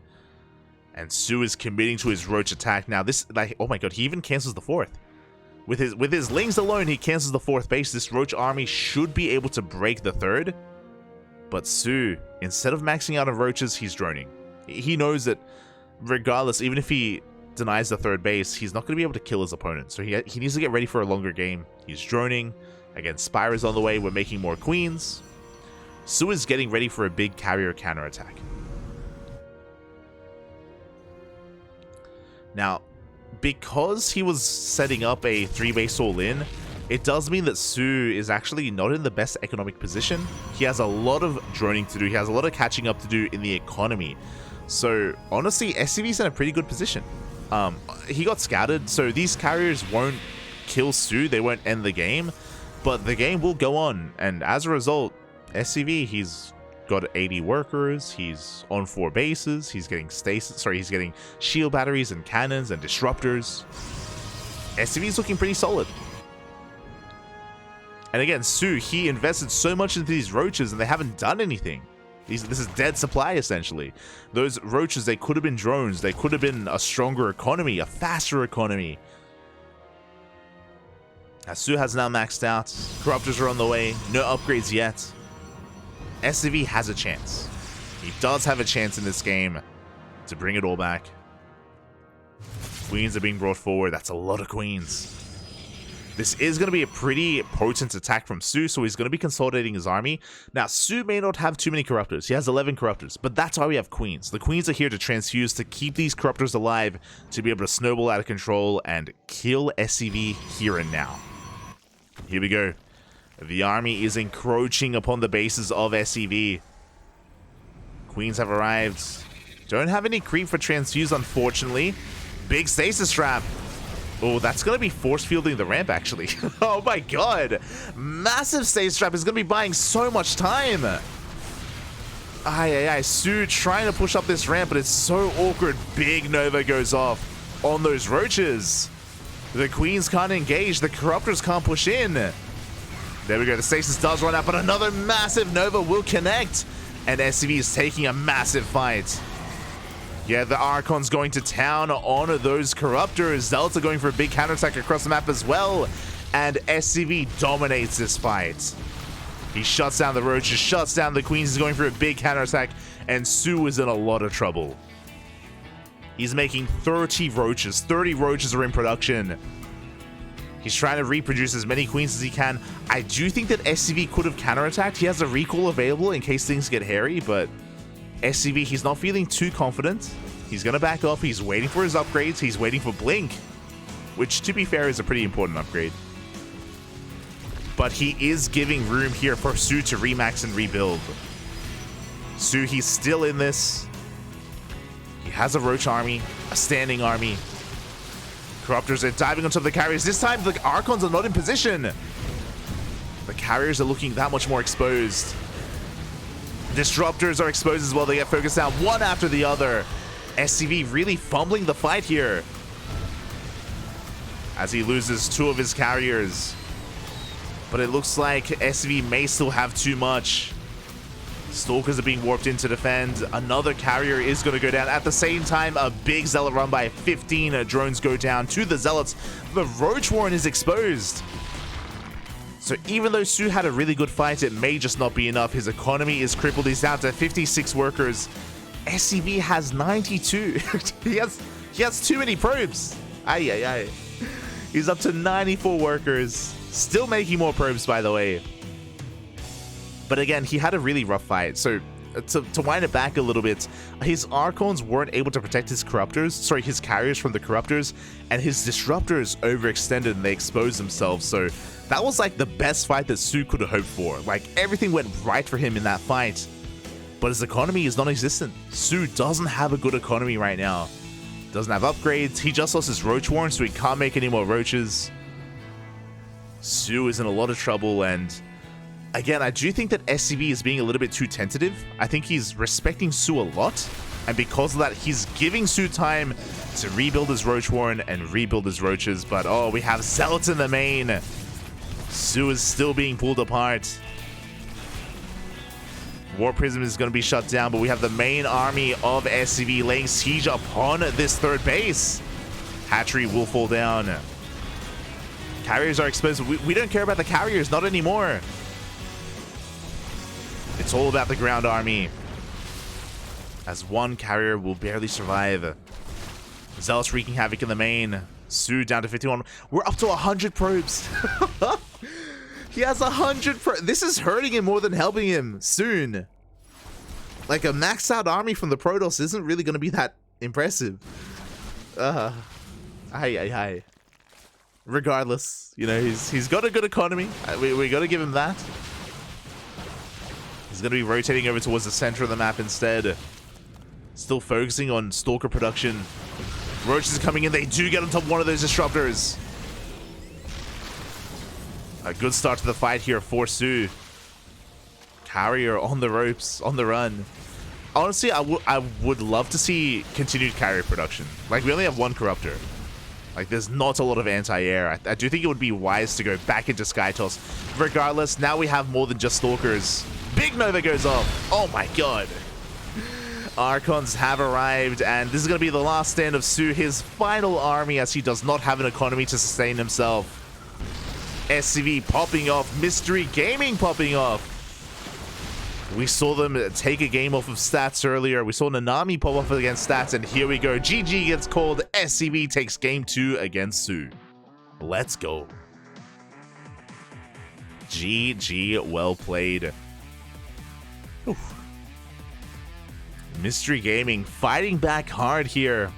and Su is committing to his Roach attack. Now this, like, oh my god, he even cancels the 4th. With his Lings alone, he cancels the 4th base. This Roach army should be able to break the 3rd. But Su, instead of maxing out on Roaches, he's droning. He knows that regardless, even if he denies the 3rd base, he's not going to be able to kill his opponent. So he needs to get ready for a longer game. He's droning. Again, Spire is on the way. We're making more Queens. Su is getting ready for a big carrier counterattack. Now, because he was setting up a 3-base all-in, it does mean that Su is actually not in the best economic position. He has a lot of droning to do. He has a lot of catching up to do in the economy. So, honestly, SCV's in a pretty good position. He got scouted, so these carriers won't kill Su. They won't end the game. But the game will go on, and as a result, SCV, he's got 80 workers, he's on 4 bases, he's getting he's getting shield batteries and cannons and disruptors. SCV's looking pretty solid. And again, Su, he invested so much into these roaches and they haven't done anything. This is dead supply, essentially. Those roaches, they could have been drones, they could have been a stronger economy, a faster economy. As Su has now maxed out. Corruptors are on the way. No upgrades yet. SCV has a chance. He does have a chance in this game to bring it all back. Queens are being brought forward. That's a lot of queens. This is going to be a pretty potent attack from Su, so he's going to be consolidating his army. Now, Su may not have too many corruptors. He has 11 corruptors, but that's why we have queens. The queens are here to transfuse, to keep these corruptors alive, to be able to snowball out of control and kill SCV here and now. Here we go. The army is encroaching upon the bases of SCV. Queens have arrived. Don't have any creep for transfuse, unfortunately. Big stasis trap. Oh, that's going to be force fielding the ramp, actually. Oh my god. Massive stasis trap is going to be buying so much time. Su trying to push up this ramp, but it's so awkward. Big Nova goes off on those roaches. The queens can't engage. The corruptors can't push in. There we go. The stasis does run out, but another massive Nova will connect. And SCV is taking a massive fight. Yeah, the Archon's going to town on those corruptors. Delta going for a big counterattack across the map as well. And SCV dominates this fight. He shuts down the roaches, shuts down the queens. He's going for a big counterattack. And Su is in a lot of trouble. He's making 30 roaches. 30 roaches are in production. He's trying to reproduce as many queens as he can. I do think that SCV could have counterattacked. He has a recall available in case things get hairy, but SCV, he's not feeling too confident. He's going to back off. He's waiting for his upgrades. He's waiting for Blink, which, to be fair, is a pretty important upgrade. But he is giving room here for Su to remax and rebuild. Su, he's still in this. He has a roach army, a standing army. Corruptors are diving onto the carriers. This time, the Archons are not in position. The carriers are looking that much more exposed. Disruptors are exposed as well. They get focused down one after the other. SCV really fumbling the fight here as he loses 2 of his carriers. But it looks like SCV may still have too much. Stalkers are being warped in to defend. Another carrier is going to go down. At the same time, a big Zealot run by 15 drones go down to the Zealots. The Roach Warren is exposed. So even though Su had a really good fight, it may just not be enough. His economy is crippled. He's down to 56 workers. SCV has 92. he has too many probes. He's up to 94 workers. Still making more probes, by the way. But again, he had a really rough fight. So to wind it back a little bit, his Archons weren't able to protect his carriers from the Corruptors, and his Disruptors overextended and they exposed themselves. So that was like the best fight that Su could have hoped for. Like, everything went right for him in that fight. But his economy is non-existent. Su doesn't have a good economy right now. Doesn't have upgrades. He just lost his Roach Warren, so he can't make any more roaches. Su is in a lot of trouble, and again, I do think that SCV is being a little bit too tentative. I think he's respecting Su a lot, and because of that, he's giving Su time to rebuild his Roach Warren and rebuild his roaches. But oh, we have Zealots in the main. Su is still being pulled apart. War Prism is going to be shut down, but we have the main army of SCV laying siege upon this third base. Hatchery will fall down. Carriers are exposed. We don't care about the carriers, not anymore. It's all about the ground army. As one carrier will barely survive. Zealous wreaking havoc in the main. Su down to 51. We're up to 100 probes. He has 100 probes. This is hurting him more than helping him soon. Like, a maxed out army from the Protoss isn't really going to be that impressive. Regardless, you know, he's got a good economy. We got to give him that. He's going to be rotating over towards the center of the map instead. Still focusing on Stalker production. Roaches are coming in. They do get on top of one of those Disruptors. A good start to the fight here for Su. Carrier on the ropes, on the run. Honestly, I would love to see continued carrier production. Like, we only have one Corruptor. Like, there's not a lot of anti-air. I do think it would be wise to go back into Skytoss. Regardless, now we have more than just Stalkers. Big Nova goes off. Oh my god. Archons have arrived, and this is going to be the last stand of Su, his final army, as he does not have an economy to sustain himself. SCV popping off, Mystery Gaming popping off. We saw them take a game off of Stats earlier. We saw Nanami pop off against Stats, and here we go. GG gets called. SCV takes game 2 against Su. Let's go. GG, well played. Oof. Mystery Gaming fighting back hard here.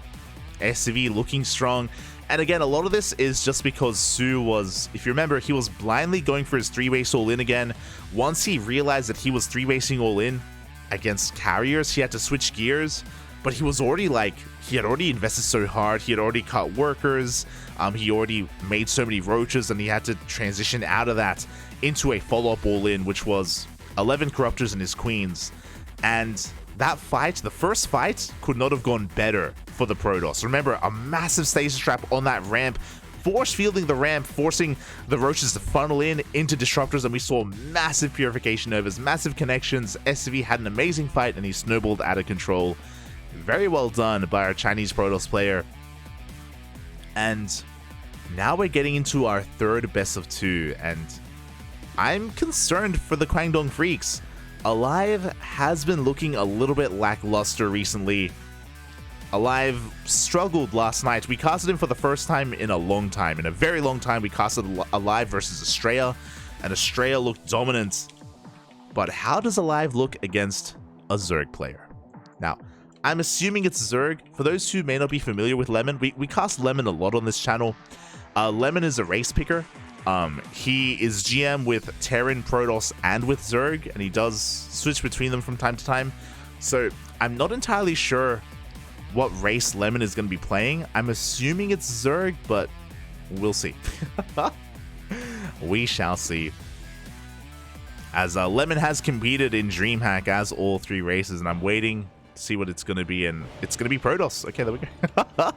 SCV looking strong. And again, a lot of this is just because Su was, if you remember, he was blindly going for his 3-waste all-in again. Once he realized that he was 3-wasting all-in against carriers, he had to switch gears. But he was already he had already invested so hard. He had already cut workers. He already made so many roaches, and he had to transition out of that into a follow-up all-in, which was 11 corruptors and his queens. And that fight, the first fight, could not have gone better for the Protoss. Remember, a massive stasis trap on that ramp, force fielding the ramp, forcing the roaches to funnel into disruptors, and we saw massive purification overs, massive connections. SCV had an amazing fight, and he snowballed out of control. Very well done by our Chinese Protoss player. And now we're getting into our third best of 2, and I'm concerned for the KWANGDONG Freecs. Alive has been looking a little bit lackluster recently. Alive struggled last night. We casted him for the first time in a long time. In a very long time, we casted Alive versus Estrella, and Estrella looked dominant. But how does Alive look against a Zerg player? Now, I'm assuming it's Zerg. For those who may not be familiar with Lemon, we cast Lemon a lot on this channel. Lemon is a race picker. He is GM with Terran, Protoss, and with Zerg, and he does switch between them from time to time. So I'm not entirely sure what race Lemon is going to be playing. I'm assuming it's Zerg, but we'll see. We shall see. As Lemon has competed in DreamHack as all 3 races, and I'm waiting to see what it's going to be, and it's going to be Protoss. Okay, there we go.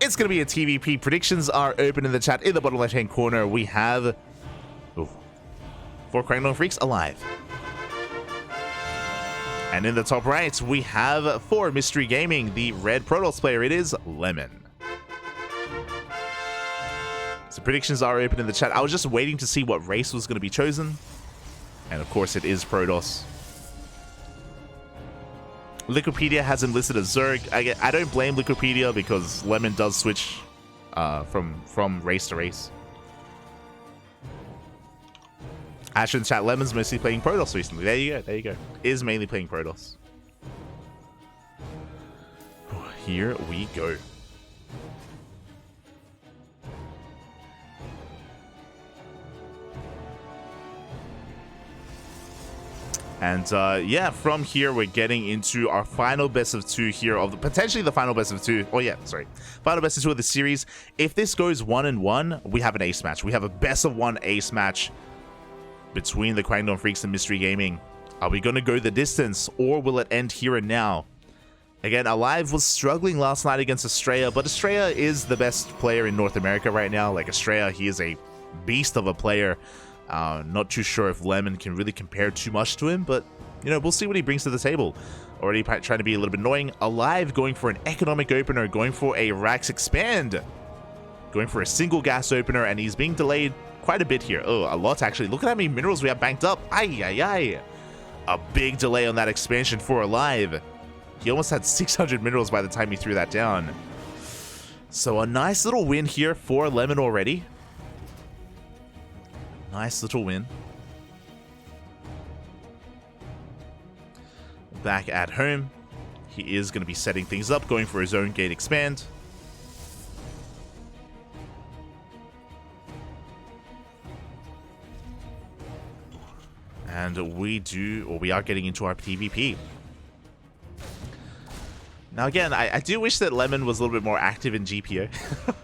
It's going to be a TVP. Predictions are open in the chat. In the bottom left-hand corner, we have 4 KWANGDONG Freecs Alive. And in the top right, we have for Mystery Gaming, the red Protoss player. It is Lemon. So predictions are open in the chat. I was just waiting to see what race was going to be chosen. And of course, it is Protoss. Liquipedia has him listed as Zerg. I don't blame Liquipedia because Lemon does switch from race to race. Ash in chat, Lemon's mostly playing Protoss recently. There you go, there you go. Is mainly playing Protoss. Here we go. And yeah, from here we're getting into our final best of 2 here of potentially the final best of 2. Oh yeah, sorry, final best of 2 of the series. If this goes 1-1, we have an ace match. We have a best of 1 ace match between the KWANGDONG Freecs and Mystery Gaming. Are we going to go the distance, or will it end here and now? Again, Alive was struggling last night against Estrella, but Estrella is the best player in North America right now. Like Estrella, he is a beast of a player. Not too sure if Lemon can really compare too much to him, but you know, we'll see what he brings to the table. Already trying to be a little bit annoying. Alive going for an economic opener, going for a Rax Expand, going for a single gas opener, and he's being delayed quite a bit here. Oh, a lot actually. Look at how many minerals we have banked up. Ay, ay, ay. A big delay on that expansion for Alive. He almost had 600 minerals by the time he threw that down. So a nice little win here for Lemon already. Nice little win. Back at home, he is going to be setting things up, going for his own gate expand. And we are getting into our PvP. Now again, I do wish that Lemon was a little bit more active in GPO.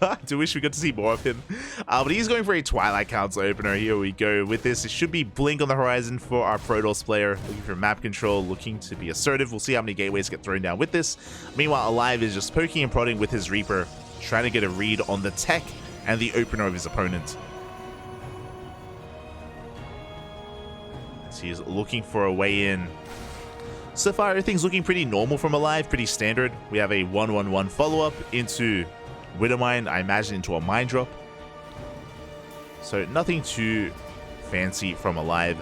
I do wish we got to see more of him. But he's going for a Twilight Council opener. Here we go with this. It should be Blink on the horizon for our Protoss player. Looking for map control, looking to be assertive. We'll see how many gateways get thrown down with this. Meanwhile, Alive is just poking and prodding with his Reaper, trying to get a read on the tech and the opener of his opponent. As he is looking for a way in. So far, everything's looking pretty normal from Alive, pretty standard. We have a 1-1-1 follow-up into Widowmine, I imagine into a Mine Drop. So nothing too fancy from Alive.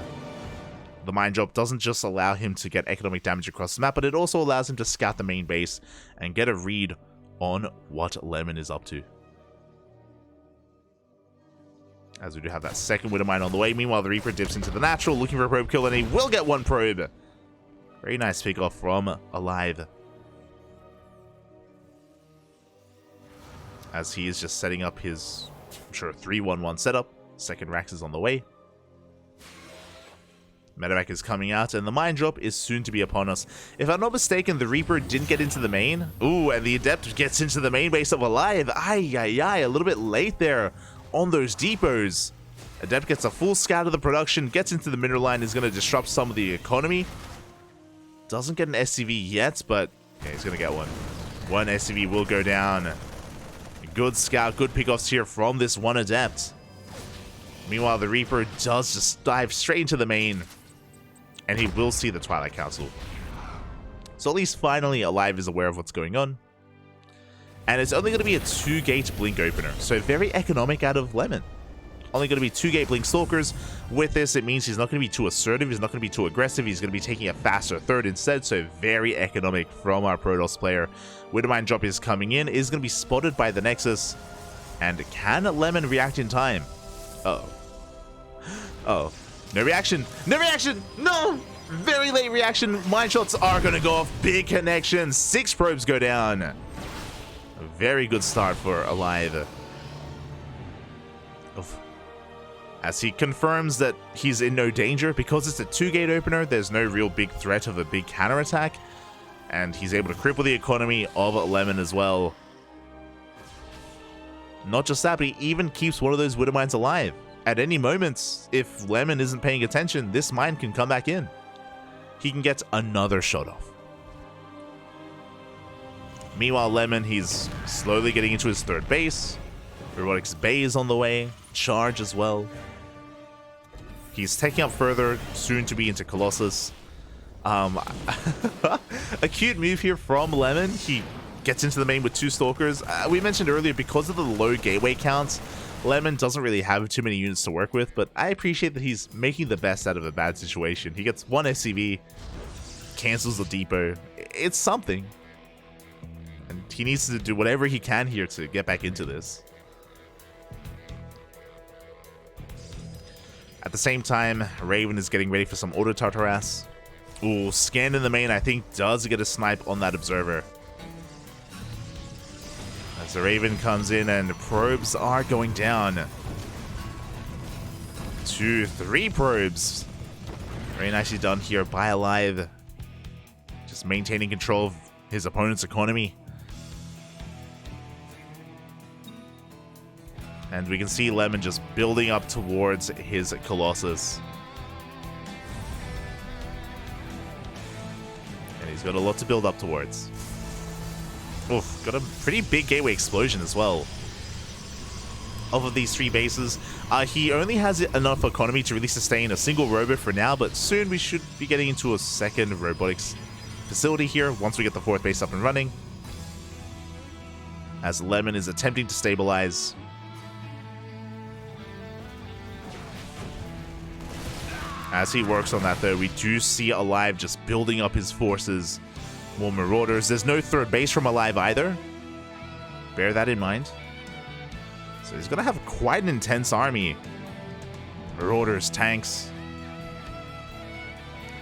The mine drop doesn't just allow him to get economic damage across the map, but it also allows him to scout the main base and get a read on what Lemon is up to. As we do have that second Widow Mine on the way. Meanwhile, the Reaper dips into the natural, looking for a probe kill, and he will get one probe. Very nice pick off from Alive. As he is just setting up his, I'm sure, 3-1-1 setup. Second Rax is on the way. Medevac is coming out, and the mine drop is soon to be upon us. If I'm not mistaken, the Reaper didn't get into the main. Ooh, and the Adept gets into the main base of Alive. Ay, ay, ay, a little bit late there on those depots. Adept gets a full scout of the production, gets into the mineral line, is going to disrupt some of the economy. Doesn't get an SCV yet, but okay, he's going to get one. One SCV will go down. Good scout, good pickoffs here from this one Adept. Meanwhile, the Reaper does just dive straight into the main, and he will see the Twilight Council. So at least finally Alive is aware of what's going on. And it's only going to be a 2-gate Blink opener, so very economic out of Lemon. Only going to be 2-gate Blink Stalkers. With this, it means he's not going to be too assertive, he's not going to be too aggressive, he's going to be taking a faster third instead, so very economic from our Protoss player. Widowmine drop is coming in, is going to be spotted by the Nexus, and can Lemon react in time? Uh-oh. Uh-oh. No reaction! No reaction! No! Very late reaction. Mine shots are going to go off. Big connection. 6 probes go down. A very good start for Alive. Oof. As he confirms that he's in no danger. Because it's a 2-gate opener, there's no real big threat of a big counterattack. And he's able to cripple the economy of Lemon as well. Not just that, but he even keeps one of those Widow Mines alive. At any moment, if Lemon isn't paying attention, this mine can come back in. He can get another shot off. Meanwhile, Lemon, he's slowly getting into his third base. Robotics Bay is on the way. Charge as well. He's taking up further, soon to be into Colossus. A cute move here from Lemon. He gets into the main with 2 Stalkers. We mentioned earlier, because of the low gateway counts, Lemon doesn't really have too many units to work with, but I appreciate that he's making the best out of a bad situation. He gets 1 SCV, cancels the depot. It's something. And he needs to do whatever he can here to get back into this. At the same time, Raven is getting ready for some auto Tartaras. Ooh, scan in the main, I think, does get a snipe on that observer. As the Raven comes in and probes are going down. 2, 3 probes. Very nicely done here by Alive. Just maintaining control of his opponent's economy. And we can see Lemon just building up towards his Colossus. And he's got a lot to build up towards. Oof, got a pretty big gateway explosion as well. Of these 3 bases, he only has enough economy to really sustain a single robo for now, but soon we should be getting into a second robotics facility here once we get the 4th base up and running. As Lemon is attempting to stabilize. As he works on that though, we do see Alive just building up his forces. More Marauders. There's no 3rd base from Alive either. Bear that in mind. So he's going to have quite an intense army. Marauders, tanks.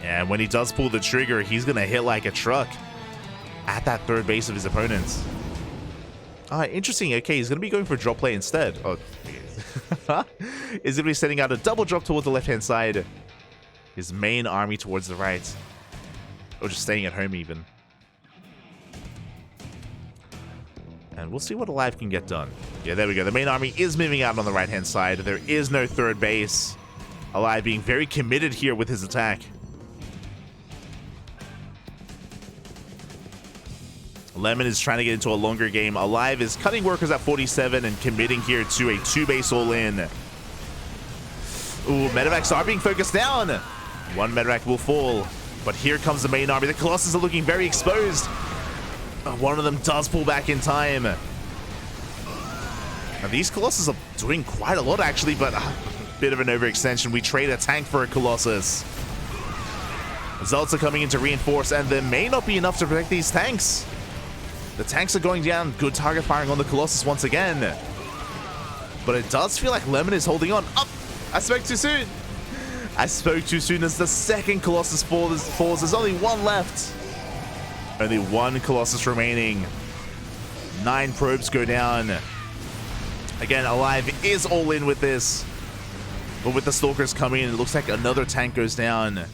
And when he does pull the trigger, he's going to hit like a truck at that 3rd base of his opponents. Interesting. Okay, he's going to be going for drop play instead. Oh, he's going to be setting out a double drop towards the left-hand side. His main army towards the right. Or just staying at home even. And we'll see what Alive can get done. Yeah, there we go. The main army is moving out on the right-hand side. There is no 3rd base. Alive being very committed here with his attack. Lemon is trying to get into a longer game. Alive is cutting workers at 47 and committing here to a 2-base all-in. Ooh, medevacs are being focused down. 1 medevac will fall. But here comes the main army. The Colossus are looking very exposed. One of them does pull back in time. Now, these Colossus are doing quite a lot, actually, but bit of an overextension. We trade a tank for a Colossus. Zealots are coming in to reinforce, and there may not be enough to protect these tanks. The tanks are going down. Good target firing on the Colossus once again. But it does feel like Lemon is holding on. Oh, I spoke too soon. I spoke too soon as the second Colossus falls. There's only one left. Only one Colossus remaining. 9 probes go down. Again, Alive is all in with this. But with the Stalkers coming in, it looks like another tank goes down.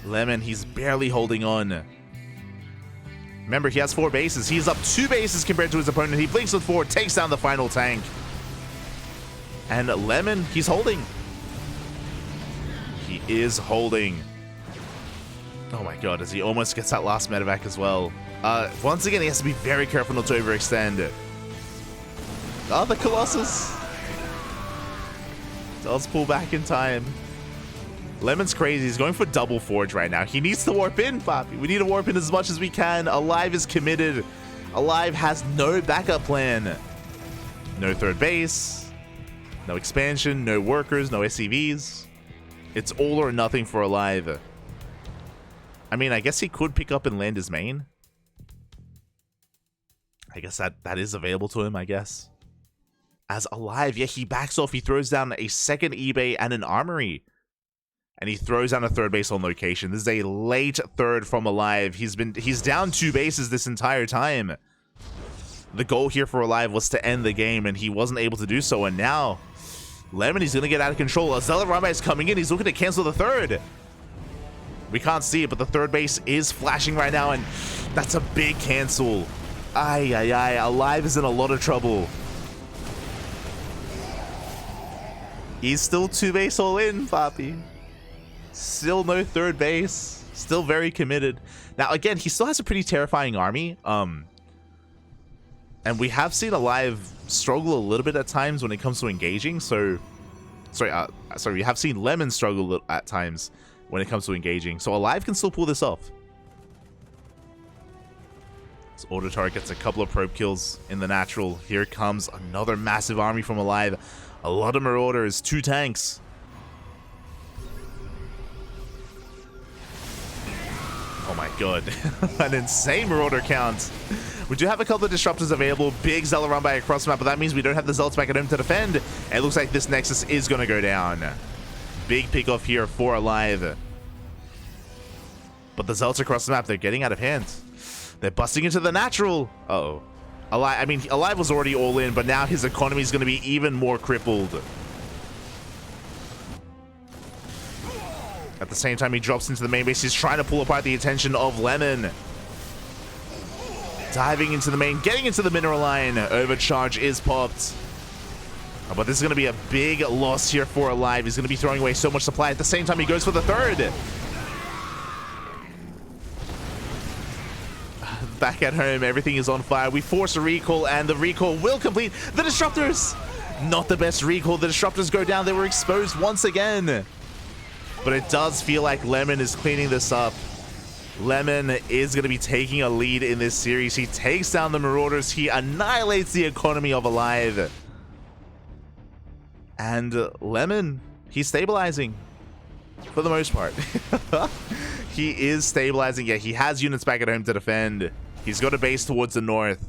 Lemon, he's barely holding on. Remember, he has 4 bases. He's up 2 bases compared to his opponent. He blinks with 4, takes down the final tank. And Lemon, he's holding. He is holding. Oh my god, as he almost gets that last medevac as well. Once again, he has to be very careful not to overextend. Oh, the Colossus does pull back in time. Lemon's crazy. He's going for double forge right now. He needs to warp in, Papi. We need to warp in as much as we can. Alive is committed. Alive has no backup plan. No third base. No expansion. No workers. No SCVs. It's all or nothing for Alive. I mean, I guess he could pick up and land his main. I guess that is available to him, I guess. As Alive, yeah, he backs off. He throws down a second eBay and an armory. And he throws down a third base on location. This is a late third from Alive. He's down 2 bases this entire time. The goal here for Alive was to end the game, and he wasn't able to do so. And now, Lemon, he's going to get out of control. Azella Rama is coming in. He's looking to cancel the third. We can't see it, but the third base is flashing right now, and that's a big cancel. Ay, ay, ay. Alive is in a lot of trouble. He's still 2 base all in, Papi. Still no third base. Still very committed. Now, again, he still has a pretty terrifying army. And we have seen Alive struggle a little bit at times when it comes to engaging. So, sorry, we have seen Lemon struggle at times when it comes to engaging. So Alive can still pull this off. This auto turret gets a couple of probe kills in the natural. Here comes another massive army from Alive. A lot of Marauders, 2 tanks. Oh my god, an insane Marauder count. We do have a couple of Disruptors available. Big Zealot run by across the map, but that means we don't have the Zealots back at home to defend. And it looks like this Nexus is going to go down. Big pickoff here for Alive. But the Zealots across the map, they're getting out of hand. They're busting into the natural. Uh-oh. Alive, I mean, Alive was already all in, but now his economy is going to be even more crippled. At the same time, he drops into the main base. He's trying to pull apart the attention of Lemon. Diving into the main, getting into the mineral line. Overcharge is popped. Oh, but this is going to be a big loss here for Alive. He's going to be throwing away so much supply. At the same time, he goes for the third. Back at home, everything is on fire. We force a recall, and the recall will complete. The Disruptors! Not the best recall. The Disruptors go down. They were exposed once again. But it does feel like Lemon is cleaning this up. Lemon is going to be taking a lead in this series. He takes down the Marauders. He annihilates the economy of Alive. And Lemon, he's stabilizing for the most part. He is stabilizing. Yeah, he has units back at home to defend. He's got a base towards the north.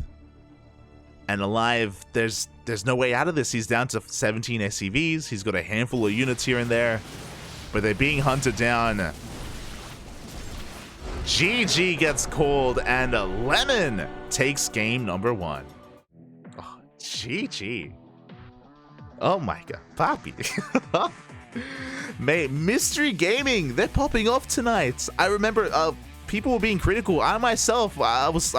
And Alive, there's no way out of this. He's down to 17 SCVs. He's got a handful of units here and there. But they're being hunted down. GG gets called, and Lemon takes game number 1. Oh, GG. Oh my god, Papi. Mate, Mystery Gaming, they're popping off tonight. I remember people were being critical. I myself, I was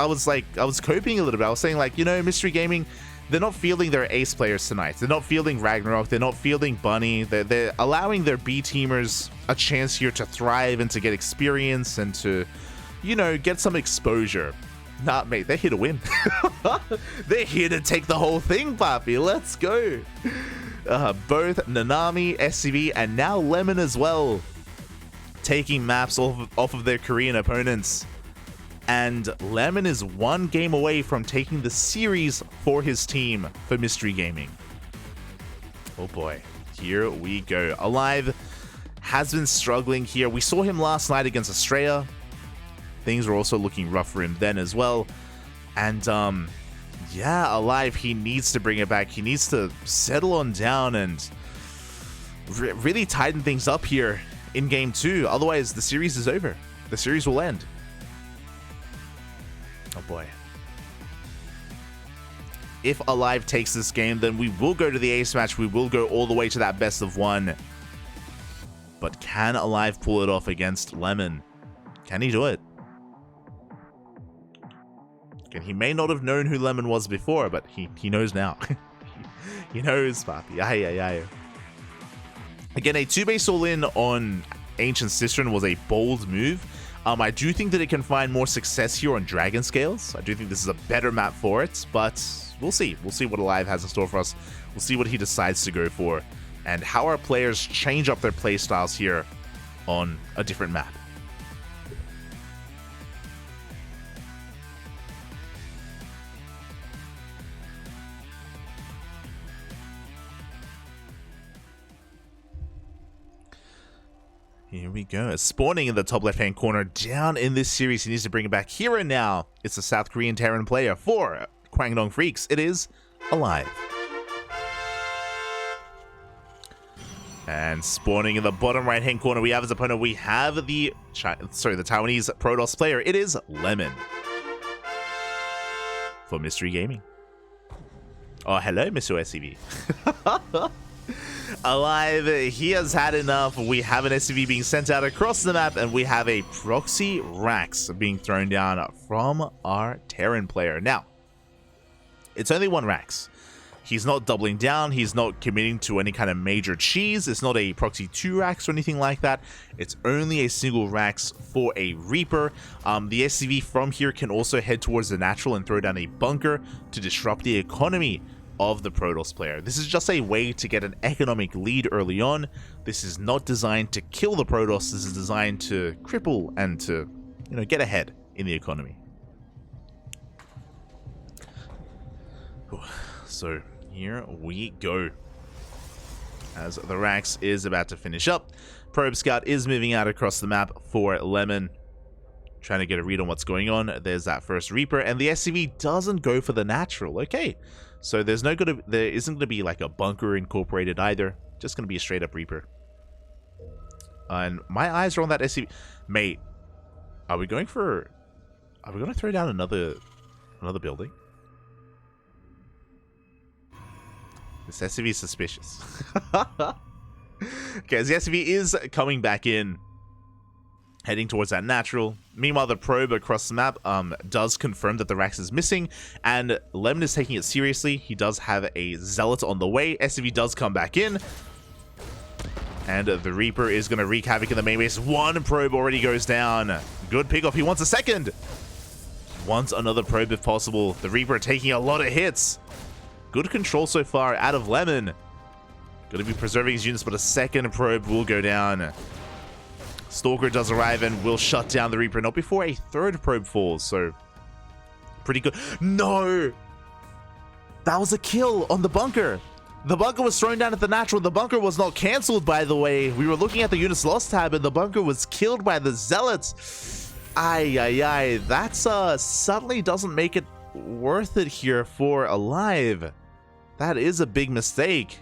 coping a little bit. I was saying, like, you know, Mystery Gaming, they're not fielding their ace players tonight. They're not fielding Ragnarok. They're not fielding Bunny. They're allowing their B teamers a chance here to thrive and to get experience and to, you know, get some exposure. Nah, mate, they're here to win. They're here to take the whole thing, Papi. Let's go. Both Nanami, SCV, and now Lemon as well, taking maps off of their Korean opponents. And Lemon is one game away from taking the series for his team for Mystery Gaming. Oh boy, here we go. Alive has been struggling here. We saw him last night against Australia. Things were also looking rough for him then as well. And yeah, Alive, he needs to bring it back. He needs to settle on down and really tighten things up here in game 2. Otherwise, the series is over. The series will end. Oh boy. If Alive takes this game, then we will go to the ace match. We will go all the way to that best of 1. But can Alive pull it off against Lemon? Can he do it? And he may not have known who Lemon was before, but he knows now. He knows, papi. Aye, aye, aye. Again, a 2-base all-in on Ancient Cistern was a bold move. I do think that it can find more success here on Dragon Scales. I do think this is a better map for it, but we'll see. We'll see what Alive has in store for us. We'll see what he decides to go for, and how our players change up their play styles here on a different map. Here we go. Spawning in the top left-hand corner down in this series. He needs to bring it back here and now. It's the South Korean Terran player for KWANGDONG Freecs. It is Alive. And spawning in the bottom right-hand corner, we have his opponent. We have the Taiwanese Protoss player. It is Lemon for Mystery Gaming. Oh, hello, Mr. SCV. Alive, he has had enough. We have an SCV being sent out across the map, and we have a proxy Rax being thrown down from our Terran player. Now, it's only one Rax. He's not doubling down. He's not committing to any kind of major cheese. It's not a proxy 2 Rax or anything like that. It's only a single Rax for a Reaper. The SCV from here can also head towards the natural and throw down a bunker to disrupt the economy of the Protoss player. This is just a way to get an economic lead early on. This is not designed to kill the Protoss. This is designed to cripple and to, get ahead in the economy. So here we go. As the Rax is about to finish up, Probe Scout is moving out across the map for Lemon, trying to get a read on what's going on. There's that first Reaper, and the SCV doesn't go for the natural. Okay. So there isn't going to be like a bunker incorporated either. Just going to be a straight up Reaper. And my eyes are on that SCV. Mate, are we going to throw down another building? This SCV is suspicious. Okay, as the SCV is coming back in, heading towards that natural. Meanwhile, the probe across the map does confirm that the Rax is missing, and Lemon is taking it seriously. He does have a Zealot on the way. SCV does come back in, and the Reaper is going to wreak havoc in the main base. One probe already goes down. Good pickoff. He wants a second. Wants another probe if possible. The Reaper taking a lot of hits. Good control so far out of Lemon. Going to be preserving his units, but a second probe will go down. Stalker does arrive and will shut down the Reaper, not before a third probe falls, so pretty good. No! That was a kill on the bunker. The bunker was thrown down at the natural. The bunker was not cancelled, by the way. We were looking at the units lost tab, and the bunker was killed by the Zealots. Ay, ay, ay. That suddenly doesn't make it worth it here for Alive. That is a big mistake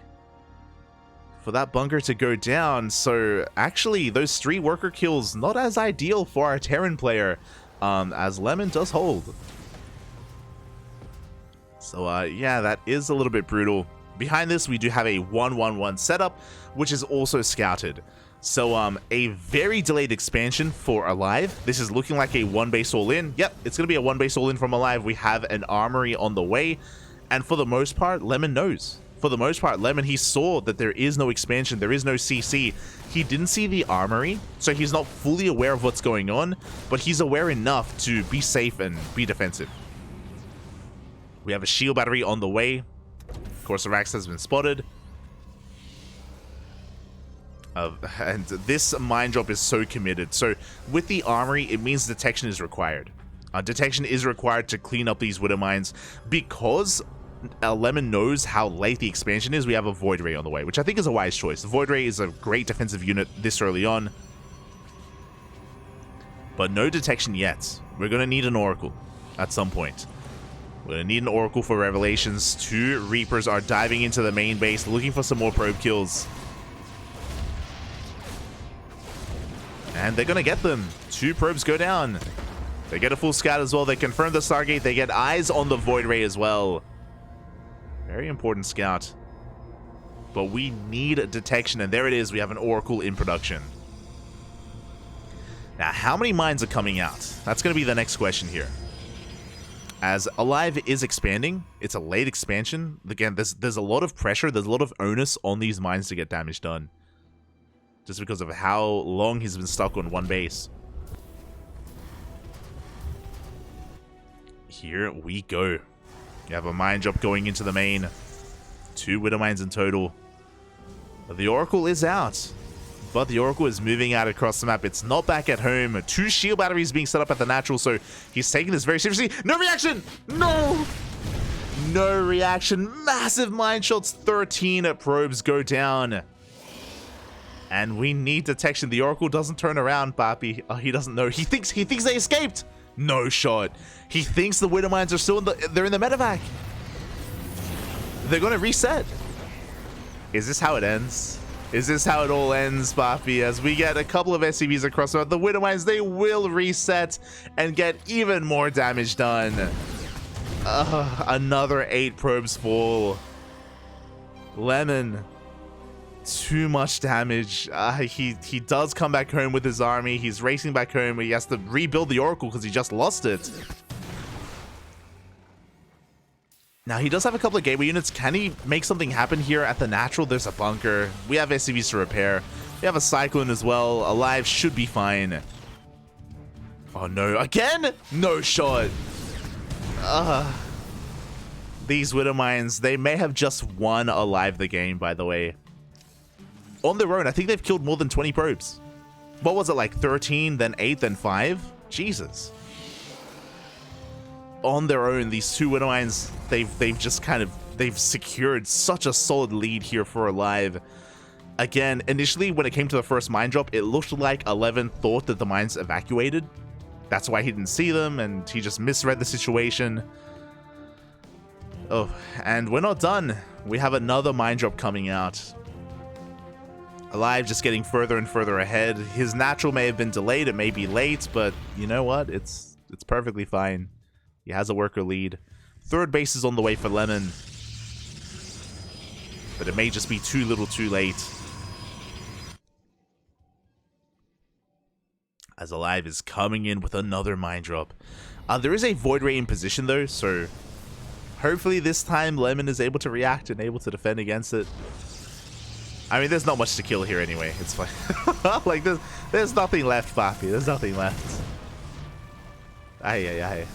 for that bunker to go down. So actually, those 3 worker kills not as ideal for our Terran player, as Lemon does hold. So yeah, that is a little bit brutal. Behind this, we do have a 1-1-1 setup, which is also scouted. So a very delayed expansion for Alive. This is looking like a 1-base all-in. Yep, it's gonna be a 1-base all-in from Alive. We have an armory on the way, and for the most part, Lemon knows. For the most part, Lemon, he saw that there is no expansion, there is no CC. He didn't see the armory, so he's not fully aware of what's going on, but he's aware enough to be safe and be defensive. We have a shield battery on the way. Of course, the Rax has been spotted. And this mine drop is so committed. So with the armory, it means detection is required. Detection is required to clean up these Widow Mines because Lemon knows how late the expansion is. We have a Void Ray on the way, which I think is a wise choice. The Void Ray is a great defensive unit this early on, but no detection yet. We're going to need an Oracle at some point. We're going to need an Oracle for Revelations. 2 Reapers are diving into the main base, looking for some more probe kills. And they're going to get them. 2 probes go down. They get a full scout as well. They confirm the Stargate. They get eyes on the Void Ray as well. Very important scout. But we need a detection, and there it is. We have an Oracle in production. Now, how many mines are coming out? That's going to be the next question here. As Alive is expanding, it's a late expansion. Again, there's a lot of pressure. There's a lot of onus on these mines to get damage done. Just because of how long he's been stuck on one base. Here we go. You have a mine drop going into the main. 2 Widow Mines in total. The Oracle is out. But the Oracle is moving out across the map. It's not back at home. 2 shield batteries being set up at the natural, so he's taking this very seriously. No reaction! No! No reaction. Massive mine shots. 13 probes go down. And we need detection. The Oracle doesn't turn around, Papi. Oh, he doesn't know. He thinks they escaped. No shot. He thinks the Widow Mines are still in they're in the medevac. They're going to reset. Is this how it ends? Is this how it all ends, Papi? As we get a couple of SCVs across the Widow Mines, they will reset and get even more damage done. Another 8 probes fall. Lemon. Too much damage. He does come back home with his army. He's racing back home. He has to rebuild the Oracle because he just lost it. Now, he does have a couple of gateway units. Can he make something happen here at the natural? There's a bunker. We have SCVs to repair. We have a Cyclone as well. Alive should be fine. Oh, no. Again? No shot. These Widow Mines, they may have just won Alive the game, by the way. On their own, I think they've killed more than 20 probes. What was it, like 13, then 8, then 5? Jesus. On their own, these 2 Widow Mines, they've just kind of, they've secured such a solid lead here for Alive. Again, initially, when it came to the first mine drop, it looked like 11 thought that the mines evacuated. That's why he didn't see them, and he just misread the situation. Oh, and we're not done. We have another mine drop coming out. Alive just getting further and further ahead. His natural may have been delayed, it may be late, but you know what? It's perfectly fine. He has a worker lead. 3rd base is on the way for Lemon. But it may just be too little too late. As Alive is coming in with another mine drop. There is a Void Ray in position though, so hopefully this time Lemon is able to react and able to defend against it. I mean, there's not much to kill here anyway. It's fine. Like, there's nothing left, Papi. There's nothing left. Aye.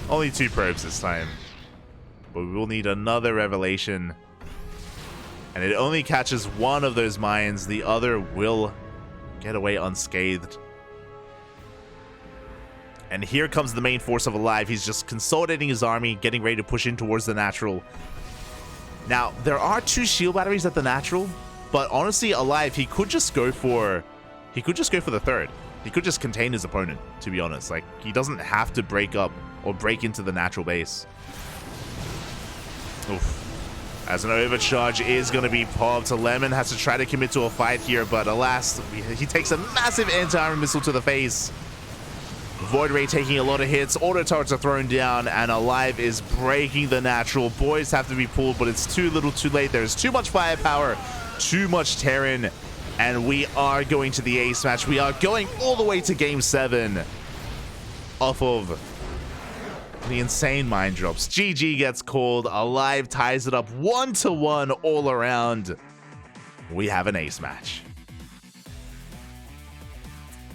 Only 2 probes this time. But we will need another Revelation. And it only catches one of those mines. The other will get away unscathed. And here comes the main force of Alive. He's just consolidating his army, getting ready to push in towards the natural. Now, there are 2 shield batteries at the natural, but honestly, Alive, he could just go for the 3rd. He could just contain his opponent, to be honest. Like, he doesn't have to break up or break into the natural base. Oof. As an overcharge is going to be popped. Lemon has to try to commit to a fight here, but alas, he takes a massive anti-armor missile to the face. Void Ray taking a lot of hits, auto turrets are thrown down, and Alive is breaking the natural. Boys have to be pulled, but it's too little too late. There's too much firepower, too much Terran, and we are going to the ace match. We are going all the way to game 7 off of the insane mine drops. GG gets called. Alive ties it up 1-1 all around. We have an ace match.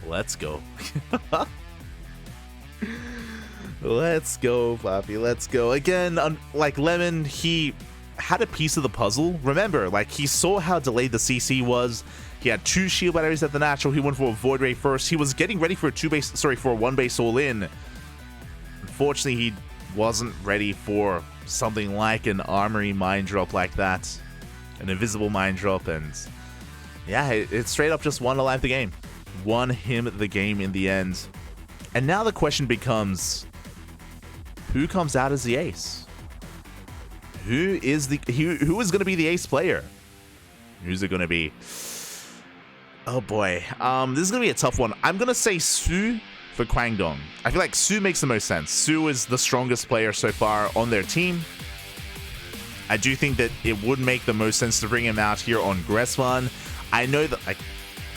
Let's go. Let's go, Papi. Let's go. Again, like Lemon, he had a piece of the puzzle. Remember, like, he saw how delayed the CC was. He had 2 shield batteries at the natural. He went for a Void Ray first. He was getting ready for a 1 base all in. unfortunately, he wasn't ready for something like an armory mine drop like that. An invisible mine drop, and yeah, it straight up just won alive the game. Won him the game in the end. And now the question becomes, who comes out as the ace? Who is going to be the ace player? Who's it going to be? Oh boy. This is going to be a tough one. I'm going to say Su for Kwangdong. I feel like Su makes the most sense. Su is the strongest player so far on their team. I do think that it would make the most sense to bring him out here on Gressman. I know that like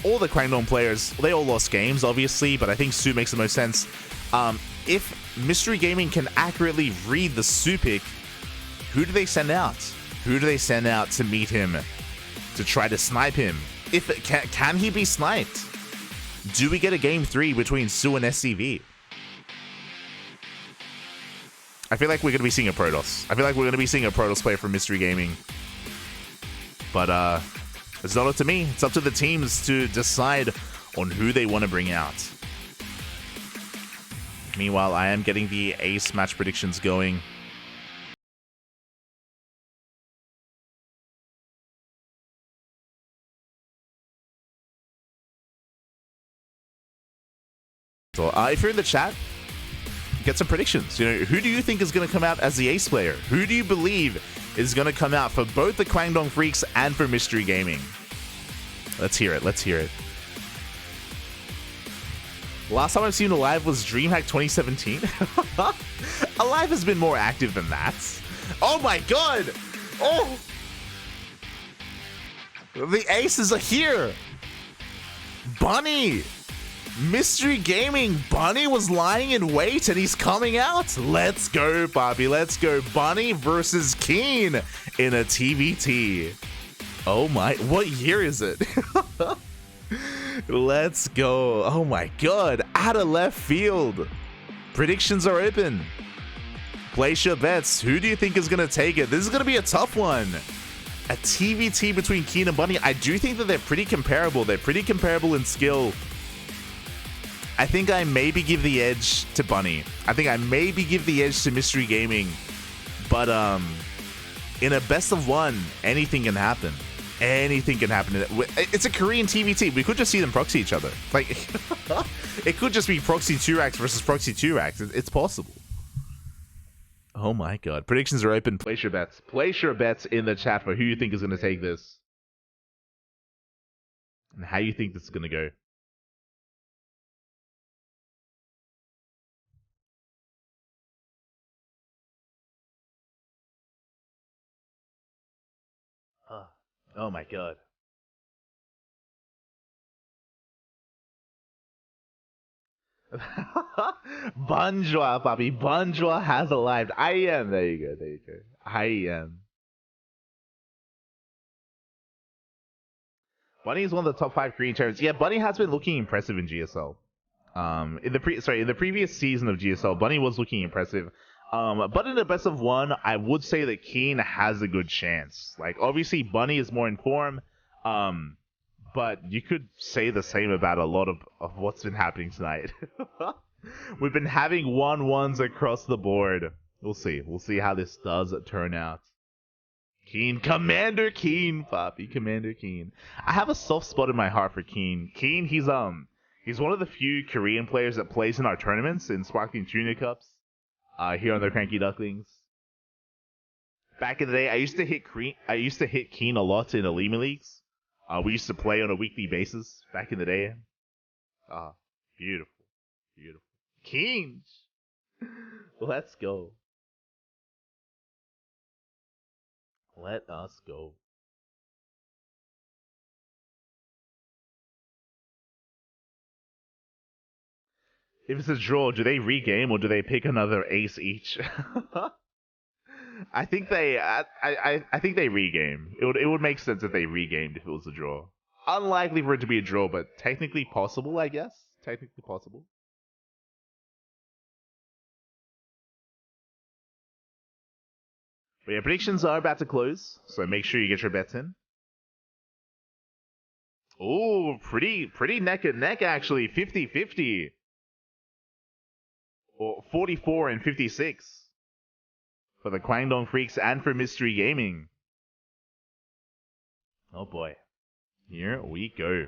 all the Kwangdong players, they all lost games, obviously, but I think Su makes the most sense. If Mystery Gaming can accurately read the Su pick, who do they send out? Who do they send out to meet him, to try to snipe him? If can he be sniped? Do we get a game 3 between Su and SCV? I feel like we're going to be seeing a Protoss. I feel like we're going to be seeing a Protoss player from Mystery Gaming. But it's not up to me. It's up to the teams to decide on who they want to bring out. Meanwhile, I am getting the ace match predictions going. So, if you're in the chat, get some predictions. You know, who do you think is going to come out as the ace player? Who do you believe is going to come out for both the KWANGDONG Freecs and for Mystery Gaming? Let's hear it. Let's hear it. Last time I've seen Alive was DreamHack 2017. Alive has been more active than that. Oh my god! Oh! The aces are here! Bunny! Mystery Gaming! Bunny was lying in wait and he's coming out! Let's go, Bobby, let's go. Bunny versus Keen in a TVT. Oh my, what year is it? Let's go. Oh my god, out of left field. Predictions are open. Place your bets. Who do you think is going to take it? This is going to be a tough one. A TVT between Keen and Bunny. I do think that they're pretty comparable. They're pretty comparable in skill. I think I maybe give the edge to Bunny. I think I maybe give the edge to Mystery Gaming. But in a best of one, anything can happen. Anything can happen. It's a Korean TVT. We could just see them proxy each other. Like, it could just be proxy 2-racks versus proxy 2-racks. It's possible. Oh my god. Predictions are open. Place your bets. Place your bets in the chat for who you think is going to take this. And how you think this is going to go. Oh my god. Bonjour, Bobby. Bonjour has arrived. I am. There you go. There you go. I am. Bunny is one of the top 5 Korean champions. Yeah, Bunny has been looking impressive in GSL. In the previous season of GSL, Bunny was looking impressive. But in the best of one, I would say that Keen has a good chance. Like, obviously, Bunny is more in form. But you could say the same about a lot of what's been happening tonight. We've been having 1-1s across the board. We'll see. We'll see how this does turn out. Keen. Commander Keen, Poppy. Commander Keen. I have a soft spot in my heart for Keen. Keen, he's one of the few Korean players that plays in our tournaments, in Sparkling Junior Cups. Here on the Cranky Ducklings. Back in the day, I used to hit Keen a lot in Elima Leagues. We used to play on a weekly basis back in the day. Beautiful. Beautiful. Keen! Let's go. Let us go. If it's a draw, do they regame or do they pick another ace each? I think they regame. It would make sense if they regamed if it was a draw. Unlikely for it to be a draw, but technically possible, I guess. Technically possible. But yeah, predictions are about to close, so make sure you get your bets in. Oh, pretty neck and neck actually, 50-50. Or 44 and 56 for the Kwangdong Freaks and for Mystery Gaming. Oh boy. Here we go.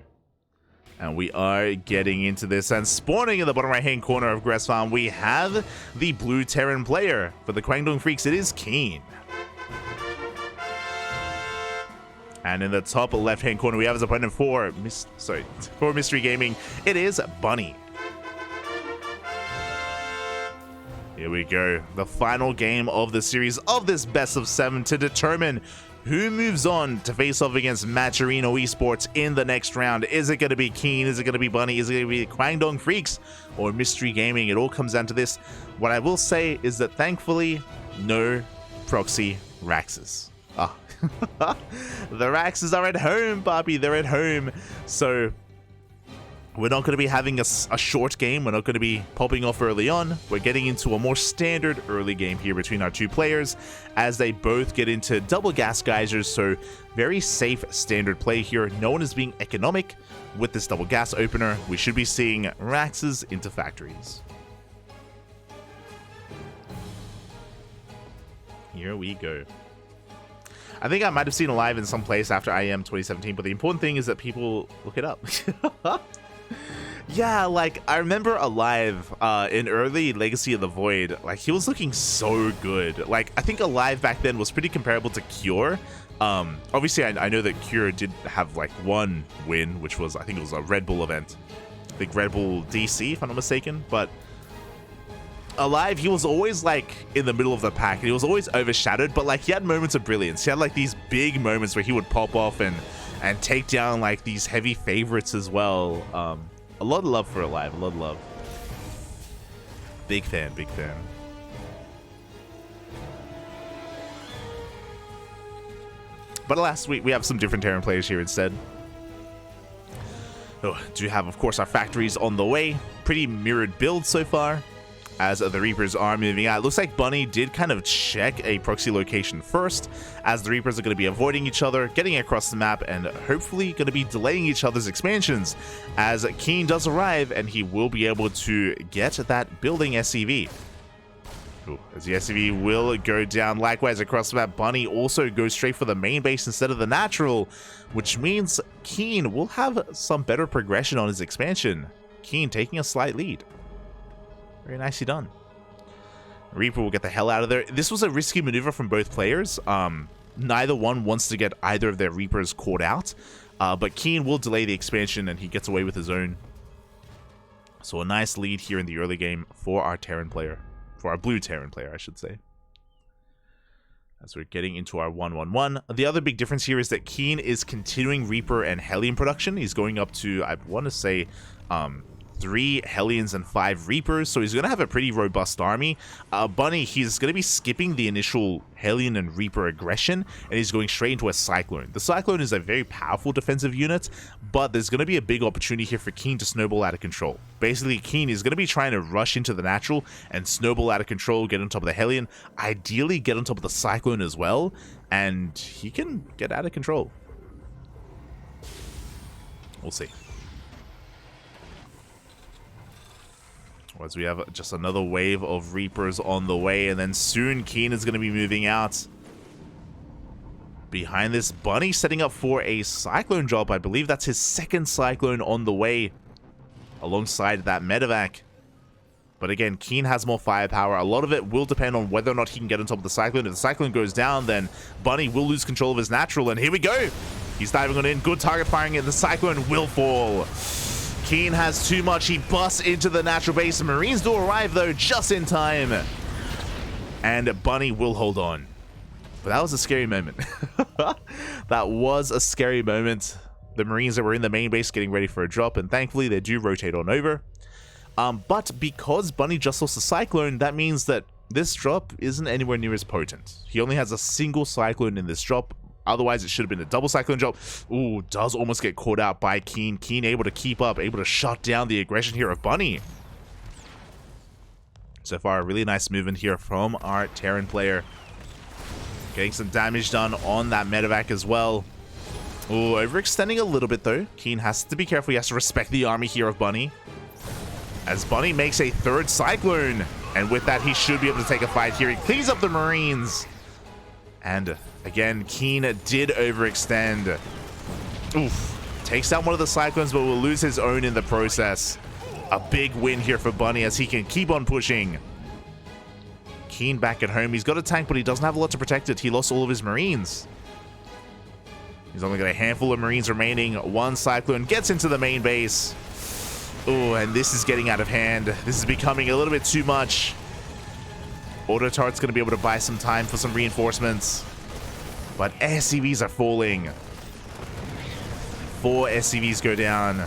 And we are getting into this, and spawning in the bottom right hand corner of Grass Farm, we have the blue Terran player. For the Kwangdong Freaks, it is Keen. And in the top left hand corner, we have his opponent for Mystery Gaming, it is Bunny. Here we go, the final game of the series of this best of 7 to determine who moves on to face off against Matcherino Esports in the next round. Is it going to be Keen? Is it going to be Bunny? Is it going to be Kwangdong Freeks or Mystery Gaming? It all comes down to this. What I will say is that thankfully, no proxy Raxes. Ah. The Raxes are at home, Barbie. They're at home. So we're not going to be having a short game. We're not going to be popping off early on. We're getting into a more standard early game here between our two players as they both get into double gas geysers. So very safe standard play here. No one is being economic with this double gas opener. We should be seeing Raxes into factories. Here we go. I think I might have seen a live in some place after IEM 2017, but the important thing is that people look it up. Yeah, like, I remember Alive in early Legacy of the Void, like, he was looking so good. Like, I think Alive back then was pretty comparable to Cure. Obviously, I know that Cure did have, like, one win, which was, I think it was a Red Bull event. I think Red Bull DC, if I'm not mistaken. But Alive, he was always, like, in the middle of the pack. He was always overshadowed, but, like, he had moments of brilliance. He had, like, these big moments where he would pop off and take down, like, these heavy favorites as well. A lot of love for Alive, a lot of love. Big fan, big fan. But alas, we have some different Terran players here instead. Oh, do have, of course, our factories on the way. Pretty mirrored build so far, as the Reapers are moving out. It looks like Bunny did kind of check a proxy location first, as the Reapers are going to be avoiding each other, getting across the map, and hopefully going to be delaying each other's expansions, as Keen does arrive, and he will be able to get that building SCV. Ooh, as the SCV will go down. Likewise, across the map, Bunny also goes straight for the main base instead of the natural, which means Keen will have some better progression on his expansion. Keen taking a slight lead. Very nicely done. Reaper will get the hell out of there. This was a risky maneuver from both players. Neither one wants to get either of their Reapers caught out. But Keen will delay the expansion and he gets away with his own. So a nice lead here in the early game for our Terran player. For our blue Terran player, I should say. As we're getting into our 1-1-1. The other big difference here is that Keen is continuing Reaper and Hellion production. He's going up to, I want to say, 3 Hellions and 5 Reapers, so he's going to have a pretty robust army. Bunny, he's going to be skipping the initial Hellion and Reaper aggression, and he's going straight into a Cyclone. The Cyclone is a very powerful defensive unit, but there's going to be a big opportunity here for Keen to snowball out of control. Basically, Keen is going to be trying to rush into the natural and snowball out of control, get on top of the Hellion, ideally get on top of the Cyclone as well, and he can get out of control. We'll see. As we have just another wave of Reapers on the way, and then soon Keen is going to be moving out. Behind this, Bunny setting up for a Cyclone drop. I believe that's his second Cyclone on the way, alongside that Medevac. But again, Keen has more firepower. A lot of it will depend on whether or not he can get on top of the Cyclone. If the Cyclone goes down, then Bunny will lose control of his natural, and here we go! He's diving on in, good target firing, and the Cyclone will fall. Keen has too much. He busts into the natural base. The Marines do arrive, though, just in time. And Bunny will hold on. But that was a scary moment. That was a scary moment. The Marines that were in the main base getting ready for a drop, and thankfully they do rotate on over. But because Bunny just lost the Cyclone, that means that this drop isn't anywhere near as potent. He only has a single Cyclone in this drop. Otherwise, it should have been a double Cyclone drop. Ooh, does almost get caught out by Keen. Keen able to keep up, able to shut down the aggression here of Bunny. So far, a really nice movement here from our Terran player. Getting some damage done on that Medevac as well. Ooh, overextending a little bit, though. Keen has to be careful. He has to respect the army here of Bunny. as Bunny makes a third Cyclone. And with that, he should be able to take a fight here. He cleans up the Marines. And again, Keen did overextend. Oof. Takes down one of the Cyclones, but will lose his own in the process. A big win here for Bunny as he can keep on pushing. Keen back at home. He's got a tank, but he doesn't have a lot to protect it. He lost all of his Marines. He's only got a handful of Marines remaining. One Cyclone gets into the main base. Oh, and this is getting out of hand. This is becoming a little bit too much. Autotart's going to be able to buy some time for some reinforcements. But SCVs are falling. 4 SCVs go down.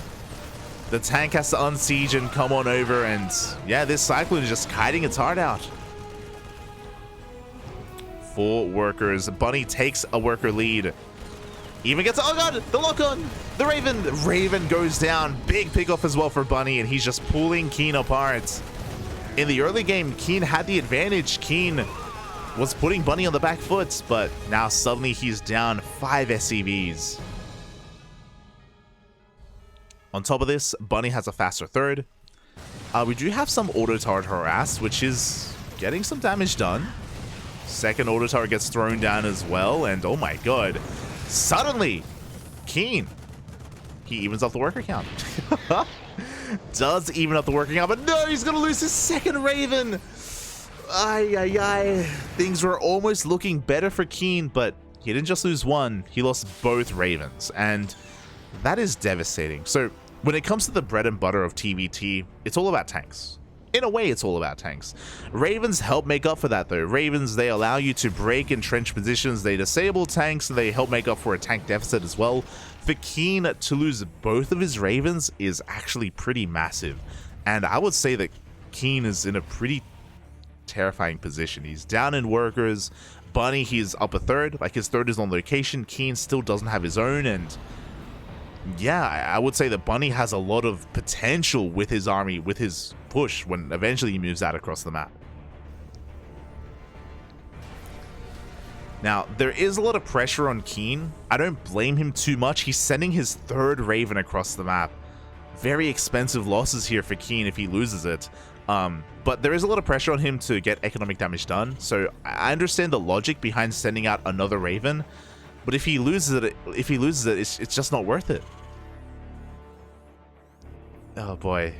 The tank has to unsiege and come on over, and yeah, this Cyclone is just kiting its heart out. 4 workers. Bunny takes a worker lead. Even gets, oh god, the lock-on! The Raven! Raven goes down. Big pick-off as well for Bunny, and he's just pulling Keen apart. In the early game, Keen had the advantage. Keen was putting Bunny on the back foot, but now suddenly he's down 5 SCVs. On top of this, Bunny has a faster third. We do have some Autotard harass, which is getting some damage done. Second Autotard gets thrown down as well, and oh my god. Suddenly, Keen, he evens up the worker count. Does even up the worker count, but no, he's going to lose his second Raven. Ay, ay, ay. Things were almost looking better for Keen, but he didn't just lose one, he lost both Ravens, and that is devastating. So when it comes to the bread and butter of TVT, it's all about tanks. In a way, it's all about tanks. Ravens help make up for that, though. Ravens, they allow you to break entrenched positions, they disable tanks, and they help make up for a tank deficit as well. For Keen to lose both of his Ravens is actually pretty massive. And I would say that Keen is in a pretty terrifying position. He's down in workers. Bunny, he's up a third. Like, his third is on location. Keen still doesn't have his own, and yeah, I would say that Bunny has a lot of potential with his army, with his push, when eventually he moves out across the map. Now, there is a lot of pressure on Keen. I don't blame him too much. He's sending his third Raven across the map. Very expensive losses here for Keen if he loses it. But there is a lot of pressure on him to get economic damage done. So I understand the logic behind sending out another Raven. But if he loses it, it's just not worth it. Oh boy.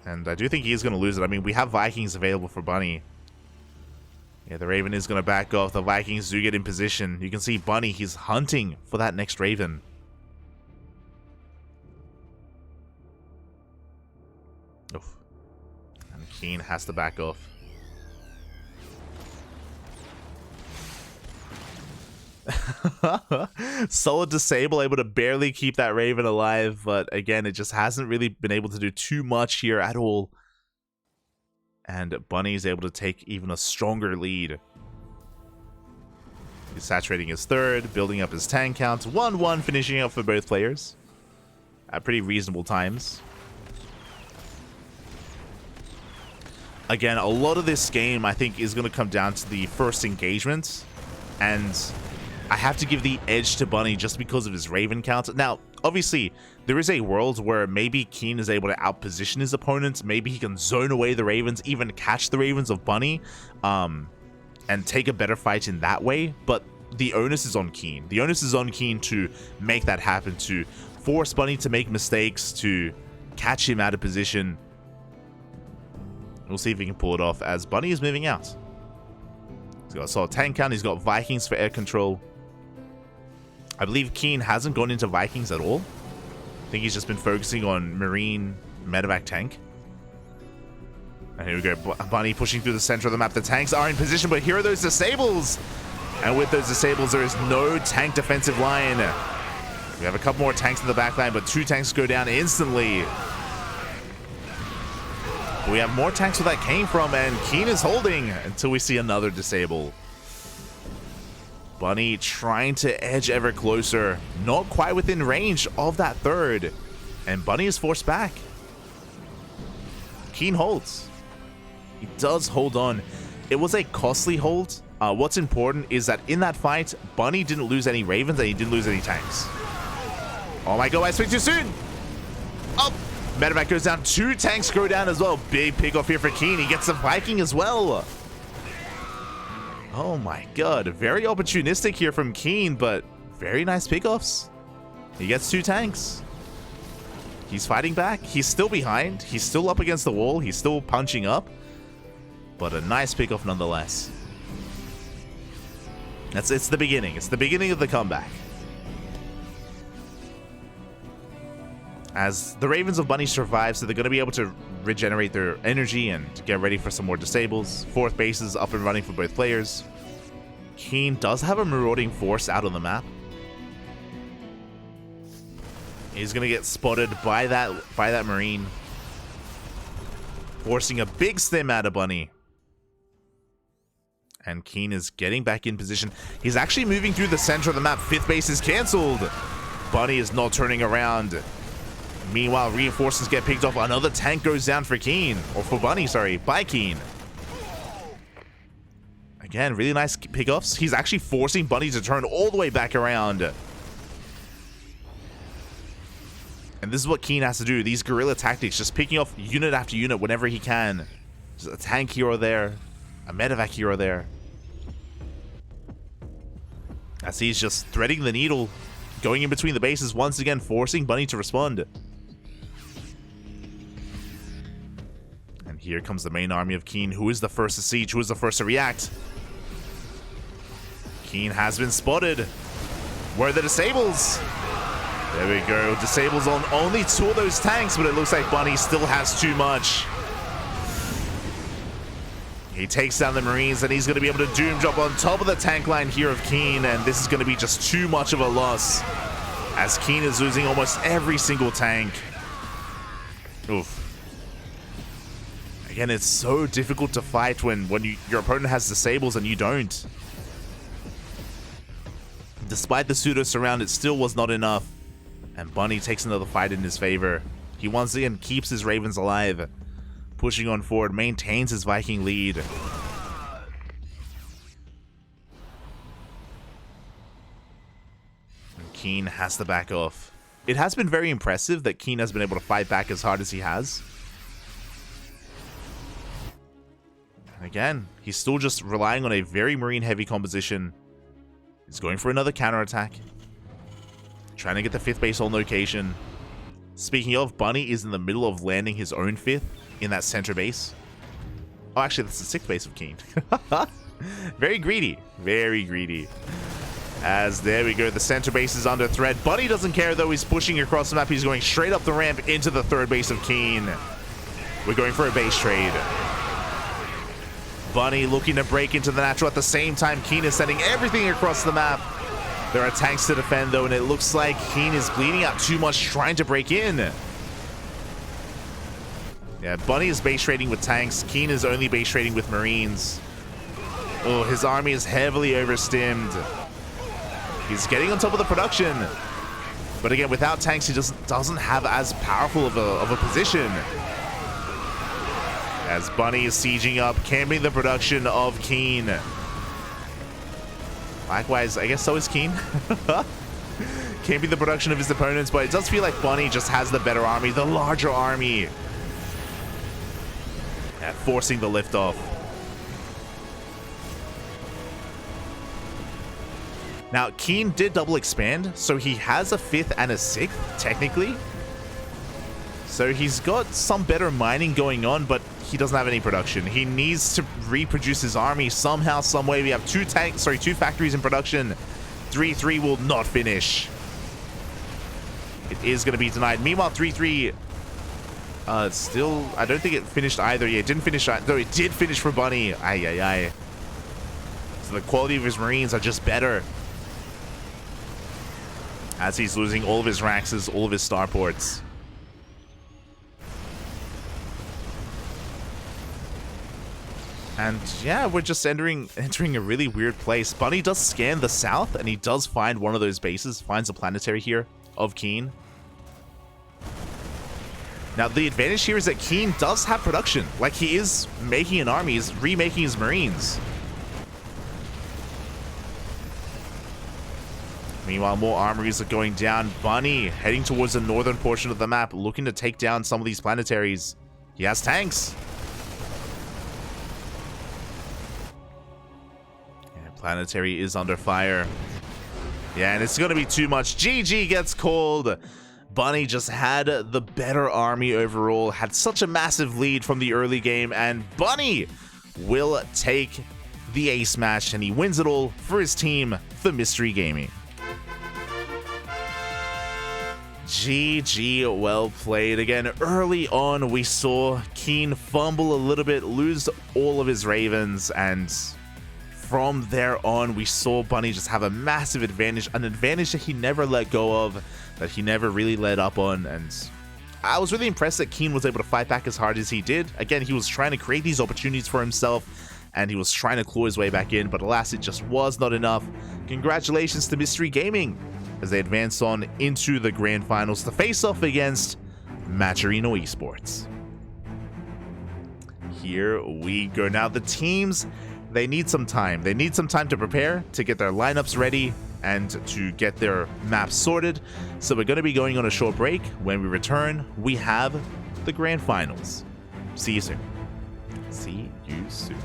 And I do think he is going to lose it. I mean, we have Vikings available for Bunny. Yeah, the Raven is going to back off. The Vikings do get in position. You can see Bunny, he's hunting for that next Raven. Oof. And Keen has to back off. Solid disable, able to barely keep that Raven alive, but again, it just hasn't really been able to do too much here at all. And Bunny is able to take even a stronger lead. He's saturating his third, building up his tank count. 1-1 finishing up for both players at pretty reasonable times. Again, a lot of this game, I think, is going to come down to the first engagement. And I have to give the edge to Bunny just because of his Raven count. Now, obviously, there is a world where maybe Keen is able to outposition his opponents. Maybe he can zone away the Ravens, even catch the Ravens of Bunny, and take a better fight in that way. But the onus is on Keen. The onus is on Keen to make that happen, to force Bunny to make mistakes, to catch him out of position. We'll see if he can pull it off as Bunny is moving out. He's got a solid tank count. He's got Vikings for air control. I believe Keen hasn't gone into Vikings at all. I think he's just been focusing on Marine medevac tank. And here we go. Bunny pushing through the center of the map. The tanks are in position, but here are those disables. And with those disables, there is no tank defensive line. We have a couple more tanks in the back line, but 2 tanks go down instantly. We have more tanks where that came from, and Keen is holding until we see another disable. Bunny trying to edge ever closer. Not quite within range of that third. And Bunny is forced back. Keen holds. He does hold on. It was a costly hold. What's important is that in that fight, Bunny didn't lose any Ravens and he didn't lose any tanks. Oh my god, I speak too soon! Oh! Medevac goes down. 2 tanks go down as well. Big pick off here for Keen. He gets a Viking as well. Oh my god. Very opportunistic here from Keen, but very nice pickoffs. He gets 2 tanks. He's fighting back. He's still behind. He's still up against the wall. He's still punching up. But a nice pickoff nonetheless. It's the beginning. It's the beginning of the comeback. As the Ravens of Bunny survive, so they're going to be able to regenerate their energy and get ready for some more disables. 4th base is up and running for both players. Keen does have a marauding force out on the map. He's going to get spotted by that Marine, forcing a big stim out of Bunny. And Keen is getting back in position. He's actually moving through the center of the map. 5th base is cancelled. Bunny is not turning around. Meanwhile, reinforcements get picked off. Another tank goes down for Keen. Or for Bunny, sorry. By Keen. Again, really nice pickoffs. He's actually forcing Bunny to turn all the way back around. And this is what Keen has to do. These guerrilla tactics. Just picking off unit after unit whenever he can. Just a tank hero there. A medevac hero there. As he's just threading the needle. Going in between the bases. Once again, forcing Bunny to respond. And here comes the main army of Keen. Who is the first to siege? Who is the first to react? Keen has been spotted. Where are the disables? There we go. Disables on only 2 of those tanks, but it looks like Bunny still has too much. He takes down the Marines, and he's going to be able to doom drop on top of the tank line here of Keen, and this is going to be just too much of a loss, as Keen is losing almost every single tank. Oof. Again, it's so difficult to fight when your opponent has disables and you don't. Despite the pseudo surround, it still was not enough. And Bunny takes another fight in his favor. He once again keeps his Ravens alive. Pushing on forward, maintains his Viking lead. And Keen has to back off. It has been very impressive that Keen has been able to fight back as hard as he has. And again, he's still just relying on a very Marine-heavy composition. He's going for another counterattack. Trying to get the 5th base on location. Speaking of, Bunny is in the middle of landing his own 5th in that center base. Oh, actually, that's the 6th base of Keen. Very greedy. Very greedy. As there we go, the center base is under threat. Bunny doesn't care, though. He's pushing across the map. He's going straight up the ramp into the 3rd base of Keen. We're going for a base trade. Bunny looking to break into the natural. At the same time, Keen is sending everything across the map. There are tanks to defend, though, and it looks like Keen is bleeding out too much trying to break in. Yeah, Bunny is base trading with tanks. Keen is only base trading with Marines. Oh, his army is heavily overstimmed. He's getting on top of the production. But again, without tanks, he just doesn't have as powerful of a position. As Bunny is sieging up, camping the production of Keen. Likewise, I guess so is Keen. Camping the production of his opponents, but it does feel like Bunny just has the better army, the larger army. Yeah, forcing the liftoff. Now, Keen did double expand, so he has a 5th and a 6th, technically. So he's got some better mining going on, but he doesn't have any production. He needs to reproduce his army somehow, some way. We have 2 factories in production. 3-3 will not finish. It is going to be denied. Meanwhile, 3-3 still, I don't think it finished either. Yeah, it didn't finish. Though it did finish for Bunny. Aye. So the quality of his Marines are just better. As he's losing all of his Raxes, all of his starports. And yeah, we're just entering a really weird place. Bunny does scan the south, and he does find one of those bases, finds a planetary here of Keen. Now, the advantage here is that Keen does have production. Like, he is making an army, he's remaking his Marines. Meanwhile, more armories are going down. Bunny heading towards the northern portion of the map, looking to take down some of these planetaries. He has tanks. Yeah, planetary is under fire. Yeah, and it's going to be too much. GG gets called. Bunny just had the better army overall, had such a massive lead from the early game, and Bunny will take the ace match, and he wins it all for his team, the Mystery Gaming. GG, well played. Again, early on, we saw Keen fumble a little bit, lose all of his Ravens, and from there on, we saw Bunny just have a massive advantage, an advantage that he never let go of, that he never really let up on, and I was really impressed that Keen was able to fight back as hard as he did. Again, he was trying to create these opportunities for himself, and he was trying to claw his way back in, but alas, it just was not enough. Congratulations to Mystery Gaming as they advance on into the grand finals to face off against Maturino Esports. Here we go. Now, the teams, they need some time. They need some time to prepare, to get their lineups ready, and to get their maps sorted. So we're going to be going on a short break. When we return, we have the grand finals. See you soon. See you soon.